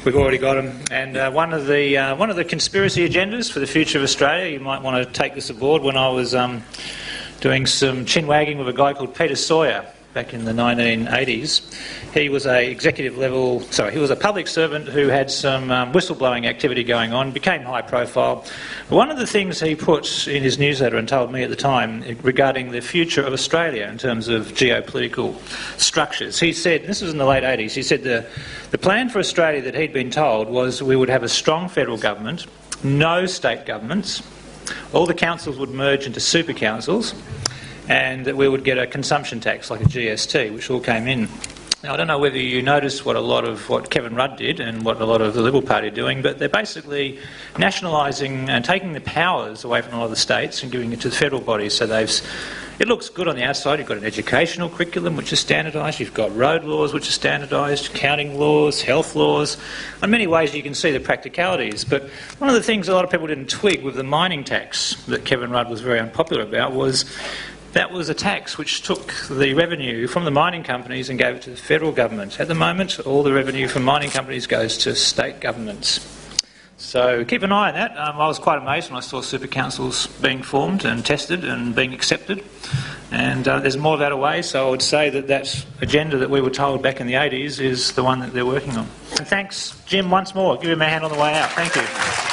We've already got them. And one of the conspiracy agendas for the future of Australia, you might want to take this aboard. When I was doing some chin wagging with a guy called Peter Sawyer back in the 1980s, he was he was a public servant who had some whistleblowing activity going on, became high profile. One of the things he put in his newsletter and told me at the time regarding the future of Australia in terms of geopolitical structures, he said, this was in the late 80s, he said the plan for Australia that he'd been told was we would have a strong federal government, no state governments, all the councils would merge into super councils, and that we would get a consumption tax like a GST, which all came in. Now, I don't know whether you noticed what a lot of what Kevin Rudd did and what a lot of the Liberal Party are doing, but they're basically nationalising and taking the powers away from a lot of the states and giving it to the federal bodies. So it looks good on the outside. You've got an educational curriculum which is standardised. You've got road laws which are standardised, accounting laws, health laws. In many ways you can see the practicalities. But one of the things a lot of people didn't twig with the mining tax that Kevin Rudd was very unpopular about was that was a tax which took the revenue from the mining companies and gave it to the federal government. At the moment, all the revenue from mining companies goes to state governments. So keep an eye on that. I was quite amazed when I saw super councils being formed and tested and being accepted. And there's more of that away, so I would say that agenda that we were told back in the 80s is the one that they're working on. And thanks, Jim, once more. Give him a hand on the way out. Thank you.